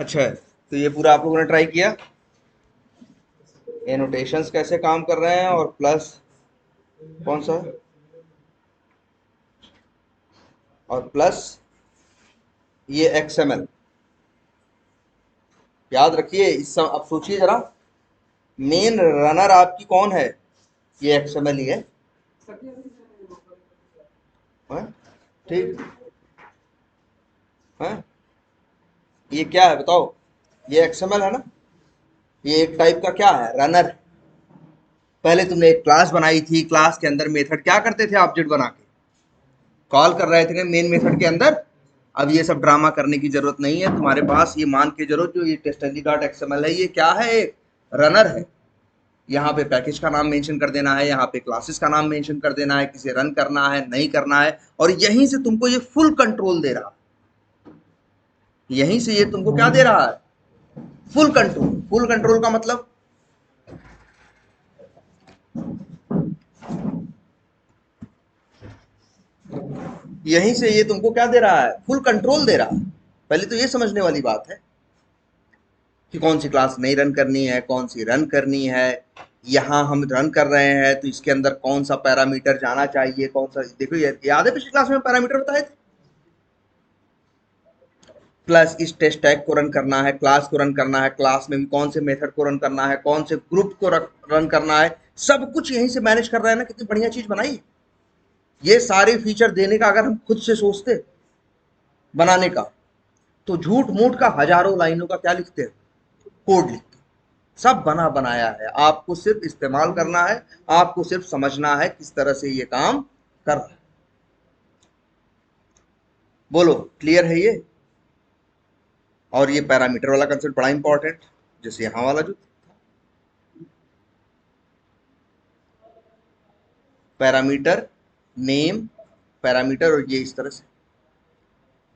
अच्छा है, तो ये पूरा आप लोगों ने ट्राई किया, एनोटेशंस कैसे काम कर रहे हैं, और प्लस कौन सा, और प्लस ये एक्सएमएल। याद रखिए इस सब, अब सोचिए जरा, मेन रनर आपकी कौन है, ये एक्सएमएल ही है? ठीक है। ये क्या है बताओ, ये एक्सएमएल है ना, ये एक टाइप का क्या है, रनर। पहले तुमने एक क्लास बनाई थी, क्लास के अंदर मेथड क्या करते थे, ऑब्जेक्ट बना के कॉल कर रहे थे मेन मेथड के अंदर। अब ये सब ड्रामा करने की जरूरत नहीं है, तुम्हारे पास ये मान के जरूरत, जो ये टेस्टंजी डॉट एक्सएमएल है, ये क्या है, एक रनर है। यहाँ पे पैकेज का नाम मेंशन कर देना है, यहाँ पे क्लासेस का नाम मेंशन कर देना है, किसे रन करना है नहीं करना है, और यहीं से तुमको ये फुल कंट्रोल दे रहा है। यहीं से ये तुमको क्या दे रहा है, फुल कंट्रोल। फुल कंट्रोल का मतलब, यहीं से ये तुमको क्या दे रहा है, फुल कंट्रोल दे रहा है। पहले तो ये समझने वाली बात है कि कौन सी क्लास नहीं रन करनी है, कौन सी रन करनी है। यहाँ हम रन कर रहे हैं तो इसके अंदर कौन सा पैरामीटर जाना चाहिए, कौन सा, देखो ये याद है पिछली क्लास में पैरामीटर बताए थे। प्लस इस टेस्ट टैग को रन करना है, क्लास को रन करना है, क्लास में भी कौन से मेथड को रन करना है, कौन से ग्रुप को रन करना है, सब कुछ यहीं से मैनेज कर रहे हैं ना। कितनी बढ़िया चीज बनाई है। ये सारे फीचर देने का अगर हम खुद से सोचते बनाने का, तो झूठ मूठ का हजारों लाइनों का क्या लिखते हैं, कोड लिखते हैं। सब बना बनाया है, आपको सिर्फ इस्तेमाल करना है, आपको सिर्फ समझना है किस तरह से ये काम कर रहा है। बोलो क्लियर है ये। और ये पैरामीटर वाला कंसेप्ट बड़ा इंपॉर्टेंट, जैसे यहां वाला जो पैरामीटर नेम, पैरामीटर, और ये इस तरह से,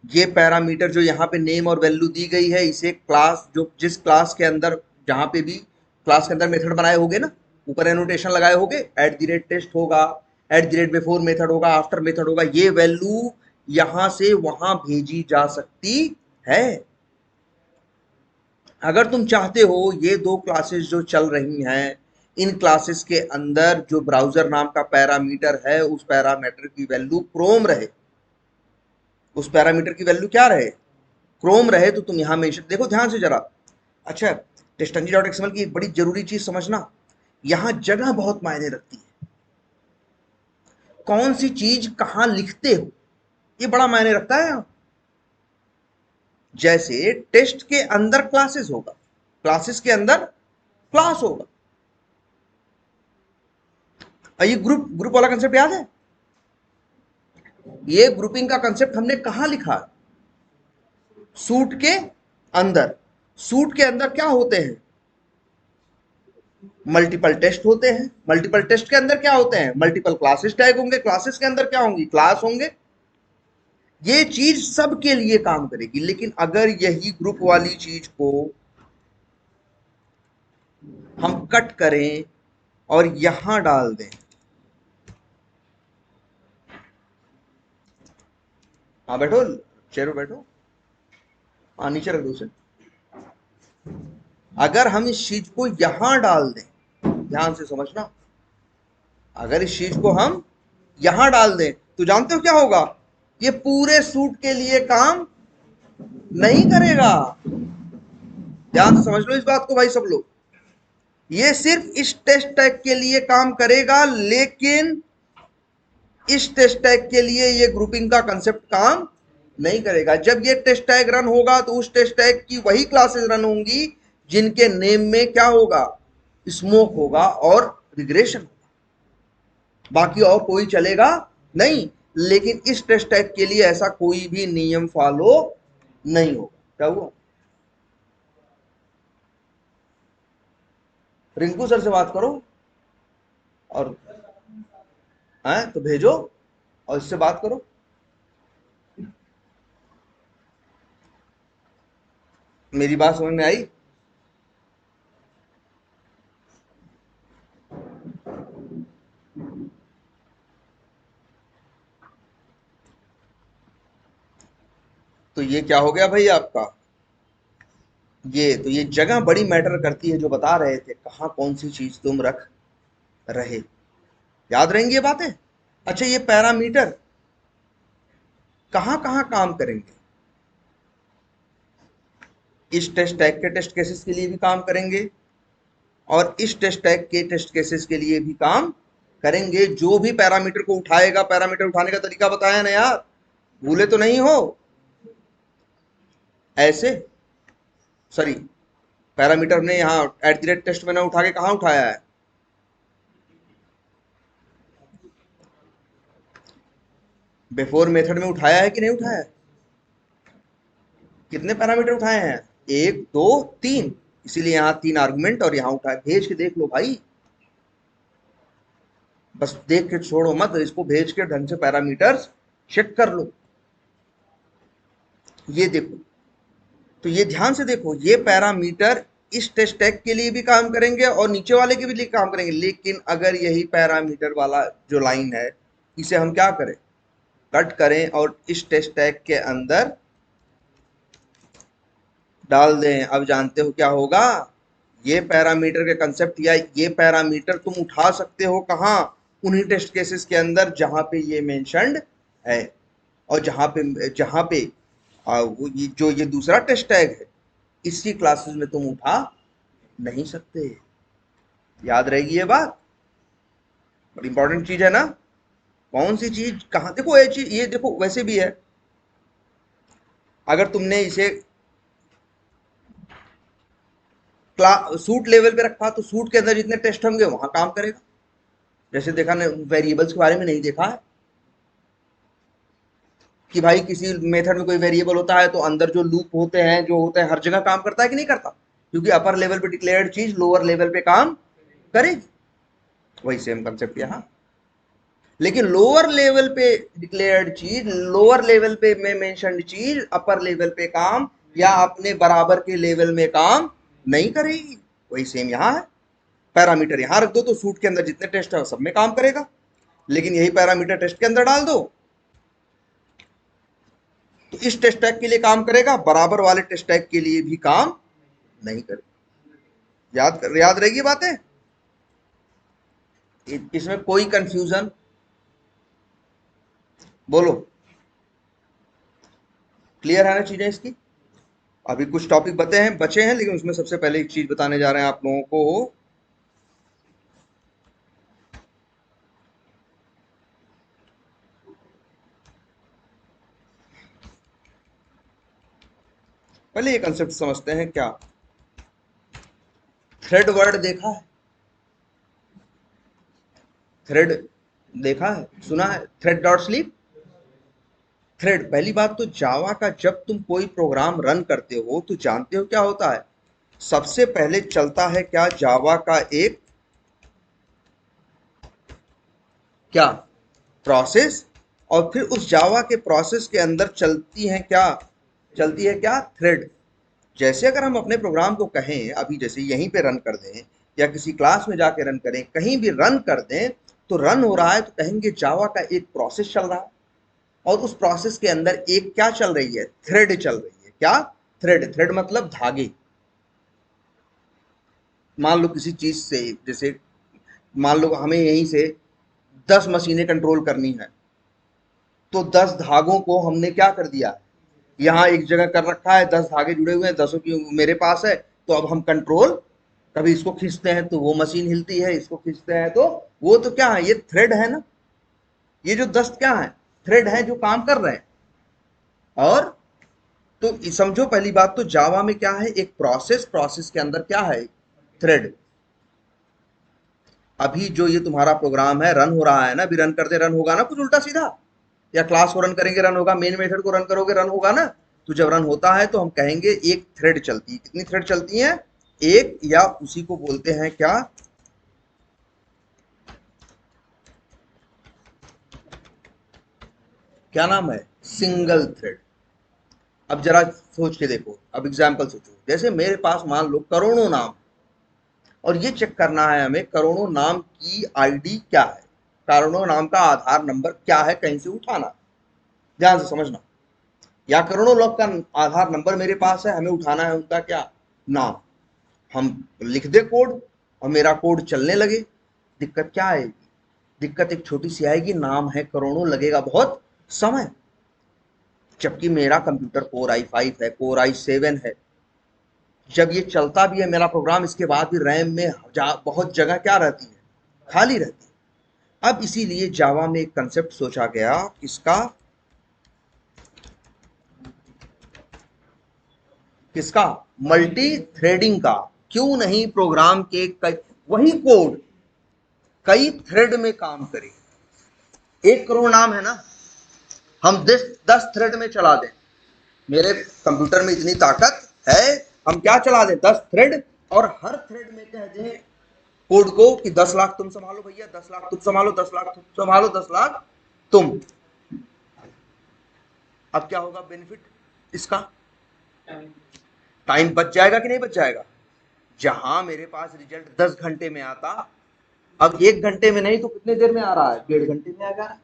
ये पैरामीटर जो यहाँ पे नेम और वैल्यू दी गई है, इसे क्लास, जो जिस क्लास के अंदर, जहां पे भी क्लास के अंदर मेथड बनाए होगे ना, ऊपर एनोटेशन लगाए होगे, एट द रेट टेस्ट होगा, at the rate before method होगा, आफ्टर मेथड होगा, ये वैल्यू यहां से वहां भेजी जा सकती है। अगर तुम चाहते हो ये दो क्लासेस जो चल रही हैं, इन क्लासेस के अंदर जो ब्राउजर नाम का पैरामीटर है, उस पैरामीटर की वैल्यू क्रोम रहे, उस पैरामीटर की वैल्यू क्या रहे, क्रोम रहे, तो तुम यहां मेंशन देखो ध्यान से जरा। अच्छा, टेस्टंजी डॉट एक्सएमएल की एक बड़ी जरूरी चीज समझना, यहां जगह बहुत मायने रखती है। कौन सी चीज कहां लिखते हो, ये बड़ा मायने रखता है यहां। जैसे टेस्ट के अंदर क्लासेस होगा, क्लासेस के अंदर क्लास होगा। ये ग्रुप ग्रुप वाला कंसेप्ट याद है, ये ग्रुपिंग का कंसेप्ट हमने कहां लिखा, सूट के अंदर। सूट के अंदर क्या होते हैं, मल्टीपल टेस्ट होते हैं। मल्टीपल टेस्ट के अंदर क्या होते हैं, मल्टीपल क्लासेस टैग होंगे, क्लासेस के अंदर क्या होंगी, क्लास होंगे। ये चीज सबके लिए काम करेगी, लेकिन अगर यही ग्रुप वाली चीज को हम कट करें और यहां डाल दें, हाँ बैठो, चेयर पे बैठो, हाँ नीचे रख दो उसे। अगर हम इस चीज को यहां डाल दें, ध्यान से समझना, अगर इस चीज को हम यहां डाल दें, तो जानते हो क्या होगा, ये पूरे सूट के लिए काम नहीं करेगा। ध्यान से समझ लो इस बात को भाई सब लोग, ये सिर्फ इस टेस्ट टैग के लिए काम करेगा, लेकिन इस टेस्ट टैग के लिए ये ग्रुपिंग का कंसेप्ट काम नहीं करेगा। जब ये टेस्ट टैग रन होगा, तो उस टेस्ट टैग की वही क्लासेस रन होंगी जिनके नेम में क्या होगा, स्मोक होगा और रिग्रेशन होगा, बाकी और कोई चलेगा नहीं। लेकिन इस टेस्ट टैग के लिए ऐसा कोई भी नियम फॉलो नहीं होगा। क्या हुआ, रिंकू सर से बात करो, और हैं तो भेजो, और इससे बात करो। मेरी बात समझ में आई। तो ये क्या हो गया भाई आपका, ये जगह बड़ी मैटर करती है, जो बता रहे थे कहाँ कौन सी चीज तुम रख रहे। याद रहेंगी ये बातें। अच्छा, ये पैरामीटर कहाँ कहाँ काम करेंगे? इस टेस्ट टैग के टेस्ट केसेस के लिए भी काम करेंगे, और इस टेस्ट टैग के टेस्ट केसेस के लिए भी काम करेंगे। जो भी पैरामीटर को उठाएगा, पैरामीटर उठाने का तरीका बताया ना यार, भूले तो नहीं हो? ऐसे, सॉरी, पैरामीटर ने यहाँ @टेस्ट मैंने उठा के कहाँ उठाया है? बिफोर मेथड में उठाया है कि नहीं उठाया है? कितने पैरामीटर उठाए हैं? 1 2 3। इसीलिए यहाँ 3 आर्गुमेंट और यहाँ उठाए। भेज के देख लो भाई, बस देख के छोड़ो मत, इसको भेज के ढंग से पैरामीटर्स चेक कर लो। ये देखो, तो ये ध्यान से देखो, ये पैरामीटर इस टेस्ट टैग के लिए भी काम करेंगे और नीचे वाले के भी लिए काम करेंगे। लेकिन अगर यही पैरामीटर वाला जो लाइन है, इसे हम क्या करें, कट करें और इस टेस्ट टैग के अंदर डाल दें, अब जानते हो क्या होगा? ये पैरामीटर के कंसेप्ट या ये पैरामीटर तुम उठा सकते हो कहाँ? उन्हीं टेस्ट केसेस के अंदर जहां पे ये मेंशन्ड है, और जहां पे जो ये दूसरा टेस्ट टैग है, इसी क्लासेस में तुम उठा नहीं सकते। याद रहेगी ये बात, बड़ी इंपॉर्टेंट चीज है ना। कौन सी चीज कहाँ, देखो ये चीज, ये देखो वैसे भी है, अगर तुमने इसे सूट लेवल पे रखा तो सूट के अंदर जितने टेस्ट होंगे वहां काम करेगा। जैसे देखा ना, वेरिएबल्स के बारे में नहीं देखा है कि भाई किसी मेथड में कोई वेरिएबल होता है तो अंदर जो लूप होते हैं, जो होते हैं, हर जगह काम करता है कि नहीं करता? क्योंकि अपर लेवल पे डिक्लेयर्ड चीज लोअर लेवल पे काम करेगी। वही सेम कंसेप्ट यहाँ। लेकिन लोअर लेवल पे डिक्लेयर्ड चीज, लोअर लेवल पे में मेंशन्ड चीज अपर लेवल पे काम या अपने बराबर के लेवल में काम नहीं करेगी। वही सेम यहाँ है। पैरामीटर यहाँ रख दो तो सूट के अंदर जितने टेस्ट है सब में काम करेगा, लेकिन यही पैरामीटर टेस्ट के अंदर डाल दो तो इस टेस्ट टैग के लिए काम करेगा, बराबर वाले टेस्ट टैग के लिए भी काम नहीं करेगा। याद रहेगी बातें। इसमें कोई कंफ्यूजन बोलो, क्लियर है ना चीजें इसकी? अभी कुछ टॉपिक बचे हैं, लेकिन उसमें सबसे पहले एक चीज बताने जा रहे हैं आप लोगों को। पहले ये कंसेप्ट समझते हैं। क्या थ्रेड वर्ड देखा है? थ्रेड देखा है, सुना है? Thread dot sleep, thread. पहली बात तो जावा का जब तुम कोई प्रोग्राम रन करते हो तो जानते हो क्या होता है? सबसे पहले चलता है क्या, जावा का एक क्या प्रोसेस, और फिर उस जावा के प्रोसेस के अंदर चलती है क्या, थ्रेड। जैसे अगर हम अपने प्रोग्राम को कहें, अभी जैसे यहीं पे रन कर दें या किसी क्लास में जाके रन करें, कहीं भी रन कर दें तो रन हो रहा है तो कहेंगे जावा का एक प्रोसेस चल रहा है, और उस प्रोसेस के अंदर एक क्या चल रही है, थ्रेड चल रही है। क्या? थ्रेड। थ्रेड मतलब धागे। मान लो किसी चीज से, जैसे मान लो हमें यहीं से 10 मशीनें कंट्रोल करनी है, तो 10 धागों को हमने क्या कर दिया, यहाँ एक जगह कर रखा है, 10 धागे जुड़े हुए हैं, 10 की मेरे पास है। तो अब हम कंट्रोल, कभी इसको खींचते हैं तो वो मशीन हिलती है, इसको खींचते हैं तो वो, तो क्या है, ये थ्रेड है ना। ये जो 10 क्या है, थ्रेड है जो काम कर रहे हैं। और तो समझो, पहली बात तो जावा में क्या है, एक प्रोसेस, प्रोसेस के अंदर क्या है, थ्रेड। अभी जो ये तुम्हारा प्रोग्राम है रन हो रहा है ना, अभी रन करते रन होगा ना कुछ उल्टा सीधा, या क्लास को रन करेंगे रन होगा, मेन मेथड को रन करोगे रन होगा ना। तो जब रन होता है तो हम कहेंगे एक थ्रेड चलती है। कितनी थ्रेड चलती हैं? एक, या उसी को बोलते हैं क्या, क्या नाम है, सिंगल थ्रेड। अब जरा सोच के देखो, अब एग्जाम्पल सोचो, जैसे मेरे पास मान लो करोड़ों नाम, और ये चेक करना है हमें करोड़ों नाम की आईडी क्या है, करोड़ों नाम का आधार नंबर क्या है, कहीं से उठाना। ध्यान से समझना, या करोड़ों लोग का आधार नंबर मेरे पास है, हमें उठाना है उनका क्या, नाम, हम लिख दे कोड और मेरा कोड चलने लगे, दिक्कत क्या आएगी? दिक्कत एक छोटी सी आएगी, नाम है करोड़ों, लगेगा बहुत समय। जबकि मेरा कंप्यूटर कोर i5 है, कोर i7 है, जब ये चलता भी है मेरा प्रोग्राम, इसके बाद भी रैम में बहुत जगह क्या रहती है, खाली रहती है। अब इसीलिए जावा में एक कंसेप्ट सोचा गया, किसका किसका मल्टी थ्रेडिंग का। क्यों नहीं प्रोग्राम के वही कोड कई थ्रेड में काम करे। 1 करोड़ नाम है ना, हम 10 थ्रेड में चला दें, मेरे कंप्यूटर में इतनी ताकत है, हम क्या चला दें 10 थ्रेड, और हर थ्रेड में कह दें कोड को कि 10 लाख तुम संभालो भैया, 10 लाख तुम संभालो, 10 लाख तुम संभालो, 10 लाख तुम। अब क्या होगा बेनिफिट इसका? टाइम बच जाएगा कि नहीं बच जाएगा? जहां मेरे पास रिजल्ट 10 घंटे में आता, अब 1 घंटे में नहीं तो कितने देर में आ रहा है, 1.5 घंटे में आ रहा है।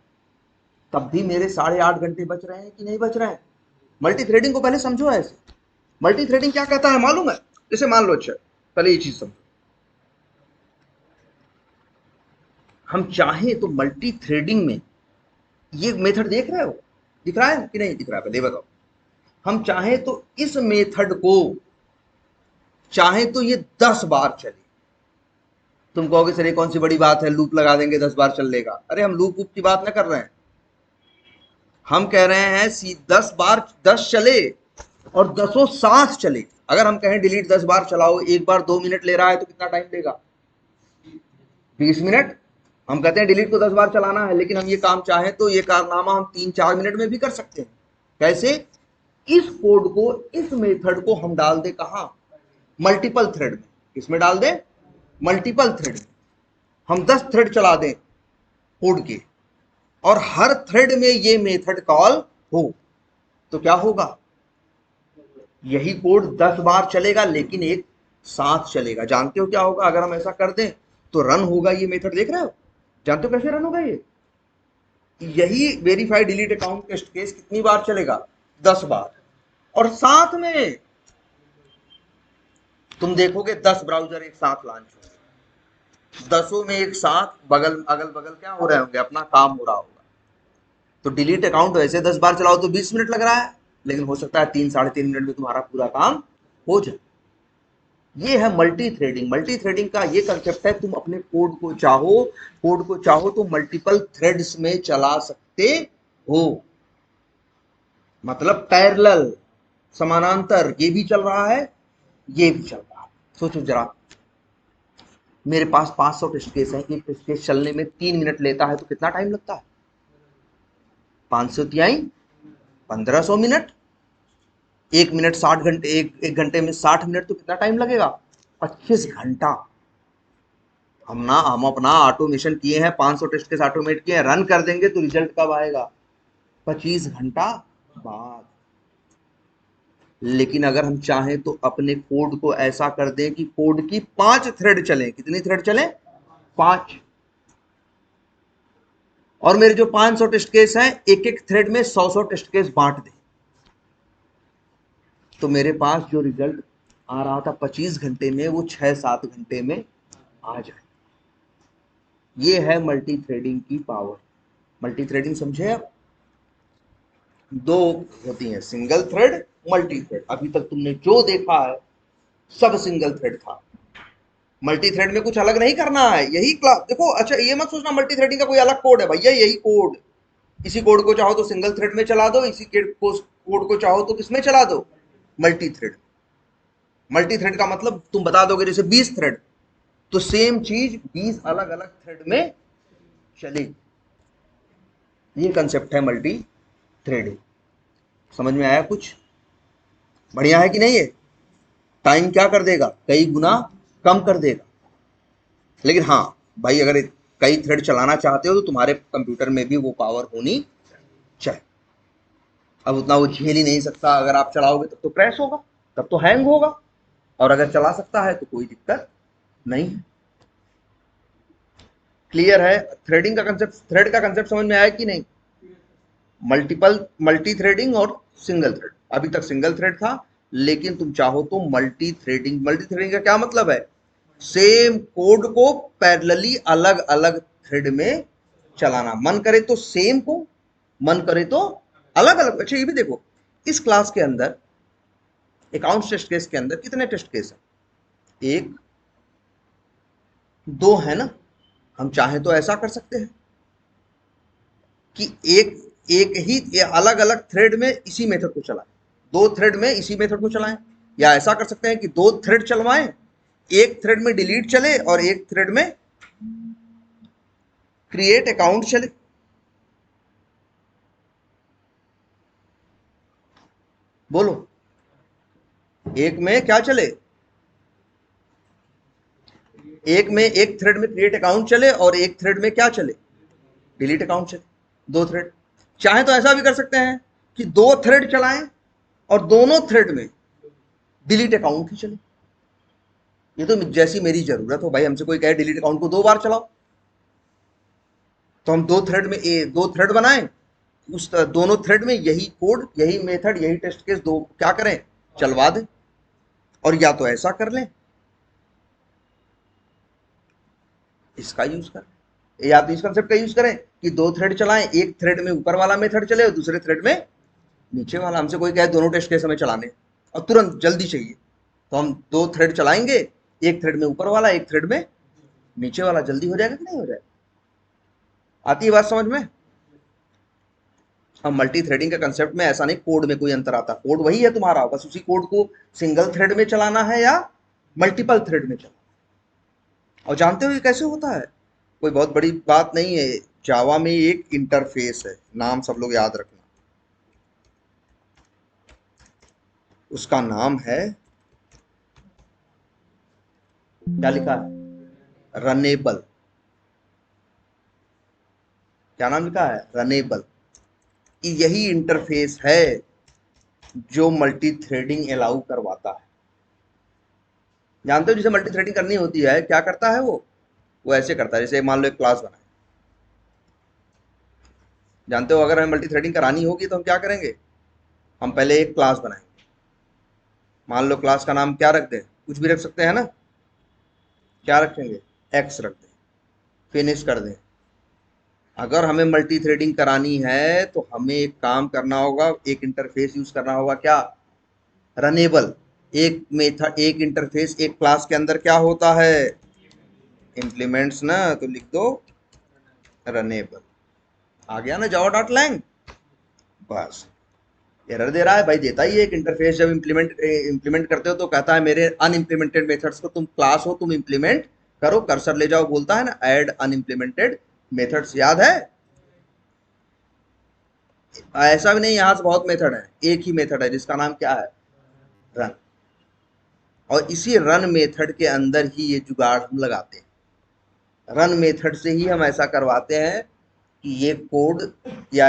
तब भी मेरे 8.5 घंटे बच रहे हैं कि नहीं बच रहे हैं? मल्टी थ्रेडिंग को पहले समझो ऐसे। मल्टी थ्रेडिंग क्या कहता है मालूम है? जैसे मान लो, अच्छा पहले ये चीज समझो, हम चाहें तो मल्टी थ्रेडिंग में ये मेथड देख रहे हो, दिख रहा है कि नहीं दिख रहा है, पहले बताओ। हम चाहें तो इस मेथड को चाहे तो ये 10 बार चले। तुम कहोगे सर ये कौन सी बड़ी बात है, लूप लगा देंगे 10 बार चल लेगा। अरे हम लूप की बात ना कर रहे हैं, हम कह रहे हैं 10 बार 10 चले और 10 साथ चले। अगर हम कहें डिलीट 10 बार चलाओ, एक बार 2 मिनट ले रहा है तो कितना टाइम लेगा? 20 मिनट। हम कहते हैं डिलीट को 10 बार चलाना है, लेकिन हम ये काम चाहें तो ये कारनामा हम 3-4 मिनट में भी कर सकते हैं। कैसे? इस कोड को, इस मेथड को हम डाल दे कहां? मल्टीपल थ्रेड में। किसमें डाल दे? मल्टीपल थ्रेड में। हम 10 थ्रेड चला दें कोड के और हर थ्रेड में ये मेथड कॉल हो, तो क्या होगा? यही कोड 10 बार चलेगा लेकिन एक साथ चलेगा। जानते हो क्या होगा अगर हम ऐसा कर दें? तो रन होगा ये मेथड, देख रहे हो? जानते हो कैसे रन होगा ये? यही verify delete account test case कितनी बार चलेगा? 10 बार। और साथ में तुम देखोगे 10 ब्राउजर एक साथ लॉन्च होंगे, 10 में एक साथ बगल अगल बगल क्या हो रहे होंगे, अपना काम हो रहा होगा। तो डिलीट अकाउंट वैसे 10 बार चलाओ तो 20 मिनट लग रहा है, लेकिन हो सकता है 3-3.5 मिनट में तुम्हारा पूरा काम हो जाए। ये है मल्टी थ्रेडिंग। मल्टी थ्रेडिंग का ये कंसेप्ट है, तुम अपने कोड को चाहो तो मल्टीपल थ्रेड्स में चला सकते हो। मतलब पैरेलल, समानांतर, ये भी चल रहा है, ये भी चल रहा है। सोचो जरा, मेरे पास 500 टेस्ट केस है, एक टेस्ट केस चलने में 3 मिनट लेता है तो कितना टाइम लगता है? 500 तिहाई 1500 मिनट। 1 मिनट 60 घंटे, एक घंटे में 60 मिनट, तो कितना टाइम लगेगा? 25 घंटा। हम अपना ऑटोमेशन किए हैं, 500 टेस्ट केस ऑटोमेट किए हैं, रन कर देंगे तो रिजल्ट कब आएगा? 25 घंटा बाद। लेकिन अगर हम चाहें तो अपने कोड को ऐसा कर दें कि कोड की 5 थ्रेड चलें। कितनी थ्रेड चलें? 5। और मेरे जो 500 टेस्ट केस हैं, एक एक थ्रेड में 100 टेस्ट केस बांट दें, तो मेरे पास जो रिजल्ट आ रहा था 25 घंटे में, वो 6-7 घंटे में आ जाए। ये है मल्टी थ्रेडिंग की पावर। मल्टी थ्रेडिंग समझे आप? दो होती हैं, सिंगल थ्रेड, मल्टी थ्रेड। अभी तक तुमने जो देखा है सब सिंगल थ्रेड था। मल्टी थ्रेड में कुछ अलग नहीं करना है, यही क्लास देखो। अच्छा ये मत सोचना मल्टी थ्रेडिंग का कोई अलग कोड है, भैया यही कोड। इसी कोड को चाहो तो सिंगल थ्रेड में चला दो, इसी कोड को चाहो तो किसमें चला दो? Multi thread. मल्टी थ्रेड का मतलब तुम बता दोगे जैसे 20 थ्रेड, तो सेम चीज 20 अलग अलग थ्रेड में चलेगी। ये कंसेप्ट है मल्टी थ्रेडिंग। समझ में आया कुछ? बढ़िया है कि नहीं? है टाइम क्या कर देगा? कई गुना कम कर देगा। लेकिन हाँ भाई, अगर कई थ्रेड चलाना चाहते हो तो तुम्हारे कंप्यूटर में भी वो पावर होनी चाहिए। अब उतना वो झेल ही नहीं सकता, अगर आप चलाओगे तब तो क्रैश होगा, तब तो हैंग होगा। और अगर चला सकता है तो कोई दिक्कत नहीं है। क्लियर है? थ्रेडिंग का कंसेप्ट, थ्रेड का कंसेप्ट समझ में आया कि नहीं? मल्टी थ्रेडिंग और सिंगल थ्रेड। अभी तक सिंगल थ्रेड था, लेकिन तुम चाहो तो मल्टी थ्रेडिंग। मल्टी थ्रेडिंग का क्या मतलब है? सेम कोड को पैरेलली अलग अलग थ्रेड में चलाना। मन करे तो सेम को, मन करे तो अलग अलग। अच्छा ये भी देखो, इस क्लास के अंदर अकाउंट्स टेस्ट केस के अंदर कितने टेस्ट केस हैं? एक, दो है ना। हम चाहें तो ऐसा कर सकते हैं कि एक एक ही अलग अलग थ्रेड में इसी मेथड को चलाएं, दो थ्रेड में इसी मेथड को चलाएं। या ऐसा कर सकते हैं कि दो थ्रेड चलवाएं, एक थ्रेड में डिलीट चले और एक थ्रेड में क्रिएट अकाउंट चले। बोलो, एक में क्या चले? एक में एक थ्रेड में क्रिएट अकाउंट चले और एक थ्रेड में क्या चले? डिलीट अकाउंट चले। दो थ्रेड। चाहे तो ऐसा भी कर सकते हैं कि दो थ्रेड चलाएं और दोनों थ्रेड में डिलीट अकाउंट ही चले। ये तो जैसी मेरी जरूरत हो भाई, हमसे कोई कहे डिलीट अकाउंट को दो बार चलाओ, तो हम दो थ्रेड में दो थ्रेड बनाएं, उस दोनों थ्रेड में यही कोड, यही मेथड, यही टेस्ट केस दो क्या करें, चलवा दें। और या तो ऐसा कर लें, इसका यूज करें, या तो इस कंसेप्ट का यूज करें कि दो थ्रेड चलाएं, एक थ्रेड में ऊपर वाला मेथड चले और दूसरे थ्रेड में नीचे वाला। हमसे कोई कहे दोनों टेस्ट केस हमें चलाने और तुरंत जल्दी चाहिए, तो हम दो थ्रेड चलाएंगे, एक थ्रेड में ऊपर वाला, एक थ्रेड में नीचे वाला। जल्दी हो जाएगा कि नहीं हो जाएगा? आती है बात समझ में? हम मल्टी थ्रेडिंग का कंसेप्ट में ऐसा नहीं कोड में कोई अंतर आता, कोड वही है तुम्हारा, बस उसी कोड को सिंगल थ्रेड में चलाना है या मल्टीपल थ्रेड में चलाना। और जानते हो ये कैसे होता है? कोई बहुत बड़ी बात नहीं है। जावा में एक इंटरफेस है, नाम सब लोग याद रखना, उसका नाम है, क्या लिखा है? रनेबल। क्या नाम लिखा है? रनेबल। यही इंटरफेस है जो मल्टी थ्रेडिंग अलाउ करवाता है। जानते हो जिसे मल्टी थ्रेडिंग करनी होती है क्या करता है वो ऐसे करता है, जैसे मान लो एक क्लास बनाए। जानते हो अगर हमें मल्टी थ्रेडिंग करानी होगी तो हम क्या करेंगे? हम पहले एक क्लास बनाएंगे। मान लो क्लास का नाम क्या रख दें? कुछ भी रख सकते हैं ना। क्या रखेंगे? एक्स रख दें, फिनिश कर दें। अगर हमें मल्टी थ्रेडिंग करानी है तो हमें एक काम करना होगा, एक इंटरफेस यूज करना होगा। क्या? रनेबल। एक मेथड, एक इंटरफेस एक क्लास के अंदर क्या होता है? इम्प्लीमेंट्स ना, तो लिख दो रनेबल। आ गया ना जावा डॉट लैंग? बस। एरर दे रहा है भाई, देता ही है। एक इंटरफेस जब इंप्लीमेंट करते हो तो कहता है मेरे अनइम्प्लीमेंटेड मेथड्स को, तुम क्लास हो तुम इंप्लीमेंट करो, कर्सर ले जाओ, बोलता है ना ऐड अनइम्प्लीमेंटेड मेथड्स, याद है? ऐसा भी नहीं, यहां से बहुत मेथड है, एक ही मेथड है जिसका नाम क्या है? रन। और इसी रन मेथड के अंदर ही ये जुगाड़ हम लगाते हैं। रन मेथड से ही हम ऐसा करवाते हैं कि ये कोड, या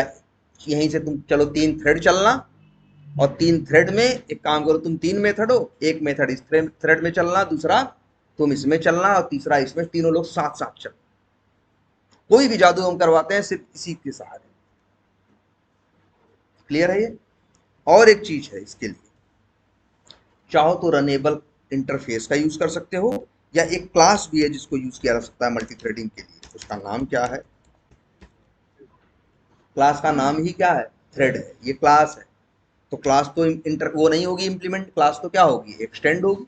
यहीं से तुम चलो तीन थ्रेड चलना, और तीन थ्रेड में एक काम करो, तुम तीन मेथड हो, एक मेथड इस थ्रेड में चलना, दूसरा तुम इसमें चलना और तीसरा इसमें, तीनों लोग साथ साथ चल। कोई भी जादू हम करवाते हैं सिर्फ इसी के सहारे। क्लियर है ये? और एक चीज है इसके लिए, चाहो तो रनेबल इंटरफेस का यूज कर सकते हो, या एक क्लास भी है जिसको यूज किया जा सकता है मल्टी थ्रेडिंग के लिए। उसका नाम क्या है? क्लास का नाम ही क्या है? थ्रेड है। ये क्लास है, तो क्लास तो इंटर वो नहीं होगी इंप्लीमेंट, क्लास तो क्या होगी? एक्सटेंड होगी।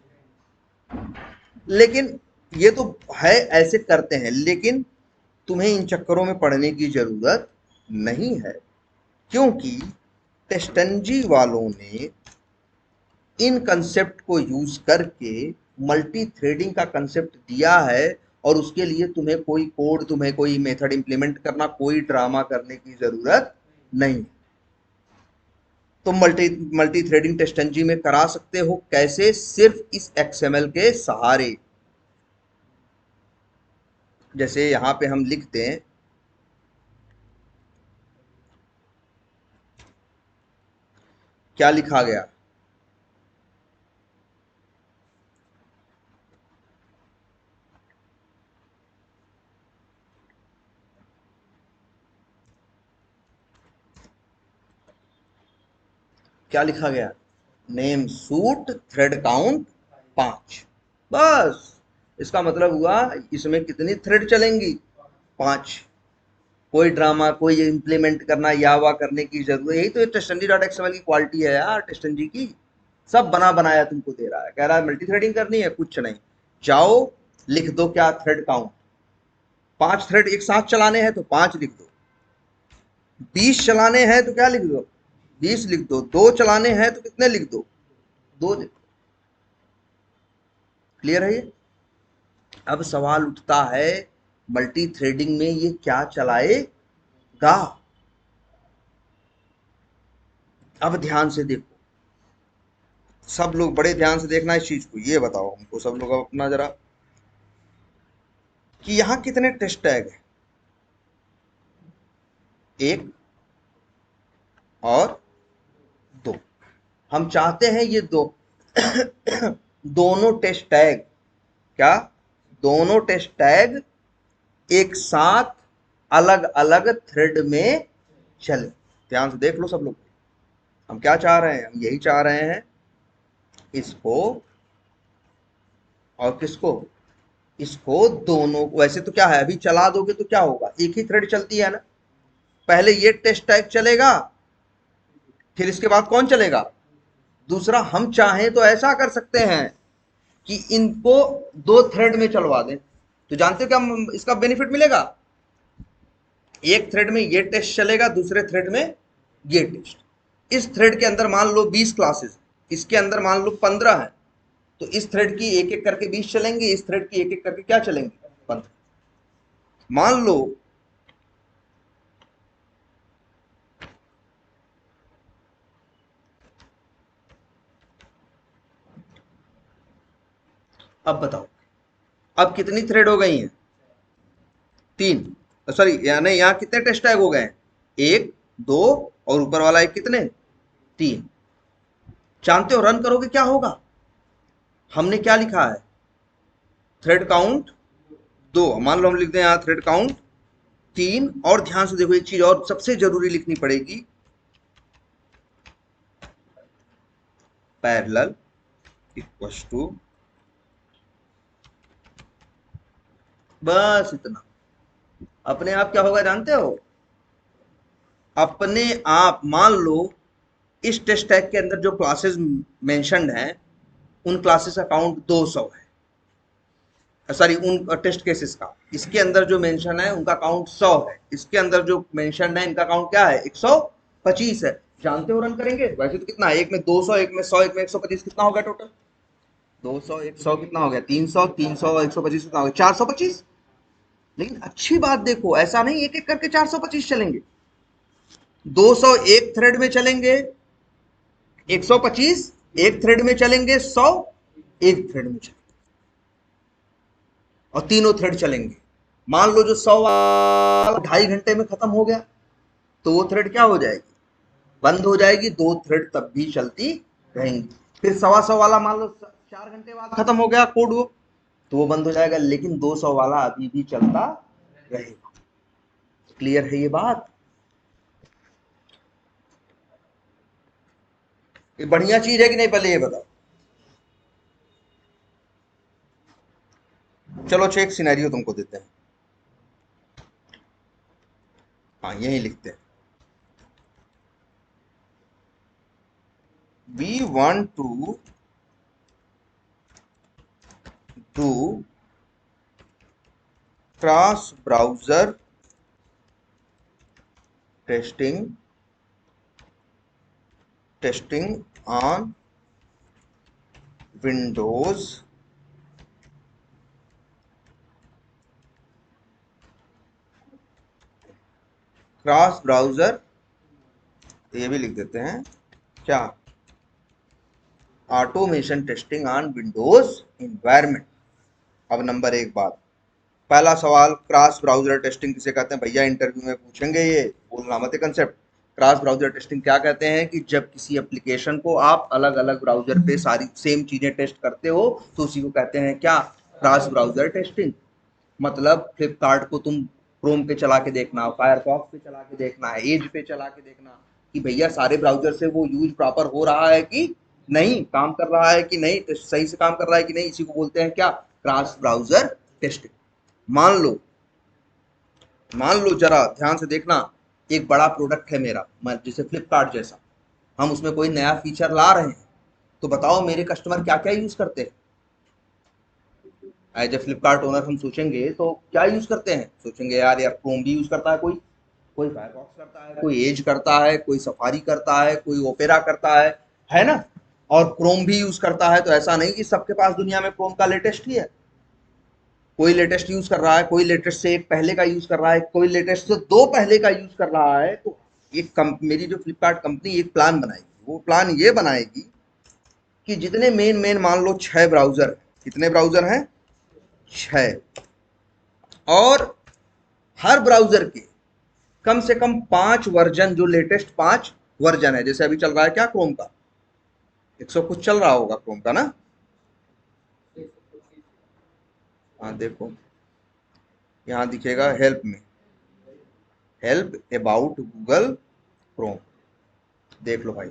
लेकिन ये तो है, ऐसे करते हैं, लेकिन तुम्हें इन चक्करों में पड़ने की जरूरत नहीं है, क्योंकि टेस्टनजी वालों ने इन कंसेप्ट को यूज करके मल्टी थ्रेडिंग का कंसेप्ट दिया है। और उसके लिए तुम्हें कोई कोड, तुम्हें कोई मेथड इंप्लीमेंट करना, कोई ड्रामा करने की जरूरत नहीं। तुम मल्टी थ्रेडिंग टेस्टनजी में करा सकते हो। कैसे? सिर्फ इस एक्सएमएल के सहारे। जैसे यहां पे हम लिखते हैं, क्या लिखा गया? क्या लिखा गया? Name suit thread count 5। बस इसका मतलब हुआ इसमें कितनी थ्रेड चलेंगी? 5। कोई ड्रामा, कोई इंप्लीमेंट करना, यावा करने की जरूरत, यही तो टेस्टनजी डॉट एक्सएमएल की क्वालिटी है यार। टेस्टनजी की सब बना बनाया तुमको दे रहा है, कह रहा है मल्टी थ्रेडिंग करनी है, कुछ नहीं, जाओ लिख दो क्या थ्रेड काउंट। 5 थ्रेड एक साथ चलाने हैं तो 5 लिख दो, 20 चलाने हैं तो क्या लिख दो? 20 लिख दो, 2 चलाने हैं तो कितने लिख दो? 2 लिख दो। क्लियर है ये? अब सवाल उठता है मल्टी थ्रेडिंग में ये क्या चलाएगा? अब ध्यान से देखो, सब लोग बड़े ध्यान से देखना इस चीज को। ये बताओ हमको सब लोग अब अपना जरा, कि यहां कितने टेस्ट टैग है? 1 और 2। हम चाहते हैं ये दो दोनों टेस्ट टैग, क्या दोनों टेस्ट टैग एक साथ अलग अलग थ्रेड में चले? ध्यान से देख लो सब लोग, हम क्या चाह रहे हैं? हम यही चाह रहे हैं, इसको और किसको? इसको दोनों को। वैसे तो क्या है, अभी चला दोगे तो क्या होगा? एक ही थ्रेड चलती है ना, पहले ये टेस्ट टैग चलेगा, फिर इसके बाद कौन चलेगा? दूसरा। हम चाहें तो ऐसा कर सकते हैं कि इनको 2 थ्रेड में चलवा दें, तो जानते हो क्या इसका बेनिफिट मिलेगा? एक थ्रेड में ये टेस्ट चलेगा, दूसरे थ्रेड में ये टेस्ट। इस थ्रेड के अंदर मान लो 20 क्लासेस, इसके अंदर मान लो 15 है, तो इस थ्रेड की एक एक करके 20 चलेंगे, इस थ्रेड की एक एक करके क्या चलेंगे? 15। मान लो अब बताओ, अब कितनी थ्रेड हो गई हैं? 3। सॉरी, यानी यहाँ कितने टेस्ट टैग हो गए हैं? 1, 2 और ऊपर वाला एक, कितने? 3। जानते हो रन करोगे क्या होगा? हमने क्या लिखा है? थ्रेड काउंट 2, मान लो हम लिख दें यहाँ थ्रेड काउंट 3। और ध्यान से देखो, एक चीज और सबसे जरूरी लिखनी पड़ेगी, पैरेलल इक्वल्स टू, बस इतना। अपने आप क्या होगा जानते हो? अपने आप मान लो इस टेस्ट टैग के अंदर जो क्लासेस मेंशन्ड हैं, उन क्लासेस का काउंट 200 है। सॉरी, उन टेस्ट केसेस का, इसके अंदर जो मेंशन है उनका काउंट 100 है, इसके अंदर जो मेंशन है इनका काउंट क्या है? 125 है। जानते हो रन करेंगे वैसे तो कितना है? एक में 200, एक में 100, एक में 125, कितना हो गया टोटल? 200 100 कितना हो गया? 300, 300 125 कितना हो गया? 425। लेकिन अच्छी बात देखो, ऐसा नहीं एक एक करके 425 चलेंगे, 200 एक थ्रेड में चलेंगे, 125 एक थ्रेड में चलेंगे, 100 एक थ्रेड में चलेंगे, और तीनों थ्रेड चलेंगे। मान लो जो 100 वाला 2.5 घंटे में खत्म हो गया, तो वो थ्रेड क्या हो जाएगी? बंद हो जाएगी। 2 थ्रेड तब भी चलती रहेंगी। फिर 125 वाला मान लो 4 घंटे बाद खत्म हो गया कोड वो, तो वो बंद हो जाएगा, लेकिन 200 वाला अभी भी चलता रहेगा। क्लियर है ये बात? ये बढ़िया चीज है कि नहीं, पहले ये बताओ। चलो अच्छा, एक सिनेरियो तुमको देते हैं। हाँ, यही लिखते हैं, we want to do cross browser testing on Windows cross browser, ये भी लिख देते हैं क्या? Automation testing on Windows environment. अब नंबर 1 बात, पहला सवाल, क्रॉस ब्राउजर टेस्टिंग किसे कहते हैं? भैया इंटरव्यू में पूछेंगे, ये बोलना मत कंसेप्ट। क्रॉस ब्राउजर टेस्टिंग क्या कहते हैं? कि जब किसी एप्लीकेशन को आप अलग अलग ब्राउजर पे सारी सेम चीजें टेस्ट करते हो, तो उसी को कहते हैं क्या? Cross browser testing. मतलब फ्लिपकार्ट को तुम क्रोम पे चला के देखना, फायरफॉक्स पे चला के देखना, एज पे चला के देखना, कि भैया सारे ब्राउजर से वो यूज प्रॉपर हो रहा है कि नहीं काम कर रहा है कि नहीं, सही से काम कर रहा है कि नहीं, इसी को बोलते हैं क्या, क्रॉस ब्राउजर टेस्टिंग। मान लो मान लो जरा ध्यान से देखना, एक बड़ा प्रोडक्ट है मेरा, मैं जैसे फ्लिपकार्ट जैसा, हम उसमें कोई नया फीचर ला रहे हैं, तो बताओ मेरे कस्टमर क्या क्या यूज करते हैं। एज ए फ्लिपकार्ट ओनर हम सोचेंगे तो क्या यूज करते हैं, सोचेंगे यार यार क्रोम भी यूज करता है कोई, कोई फायरफॉक्स करता है, कोई एज करता है, कोई सफारी करता है, कोई ओपेरा करता है ना, और क्रोम भी यूज करता है। तो ऐसा नहीं कि सबके पास दुनिया में क्रोम का लेटेस्ट ही है, कोई लेटेस्ट यूज कर रहा है, कोई लेटेस्ट से एक पहले का यूज कर रहा है, कोई लेटेस्ट से दो पहले का यूज कर रहा है। तो मेरी जो फ्लिपकार्ट कंपनी एक प्लान बनाएगी, वो प्लान ये बनाएगी कि जितने मेन मेन मान लो 6 ब्राउजर, कितने ब्राउजर हैं, 6, और हर ब्राउजर के कम से कम 5 वर्जन, जो लेटेस्ट 5 वर्जन है, जैसे अभी चल रहा है क्या क्रोम का, 100 कुछ चल रहा होगा क्रोम का ना। हाँ देखो, यहाँ दिखेगा हेल्प में, हेल्प अबाउट गूगल क्रोम, देख लो भाई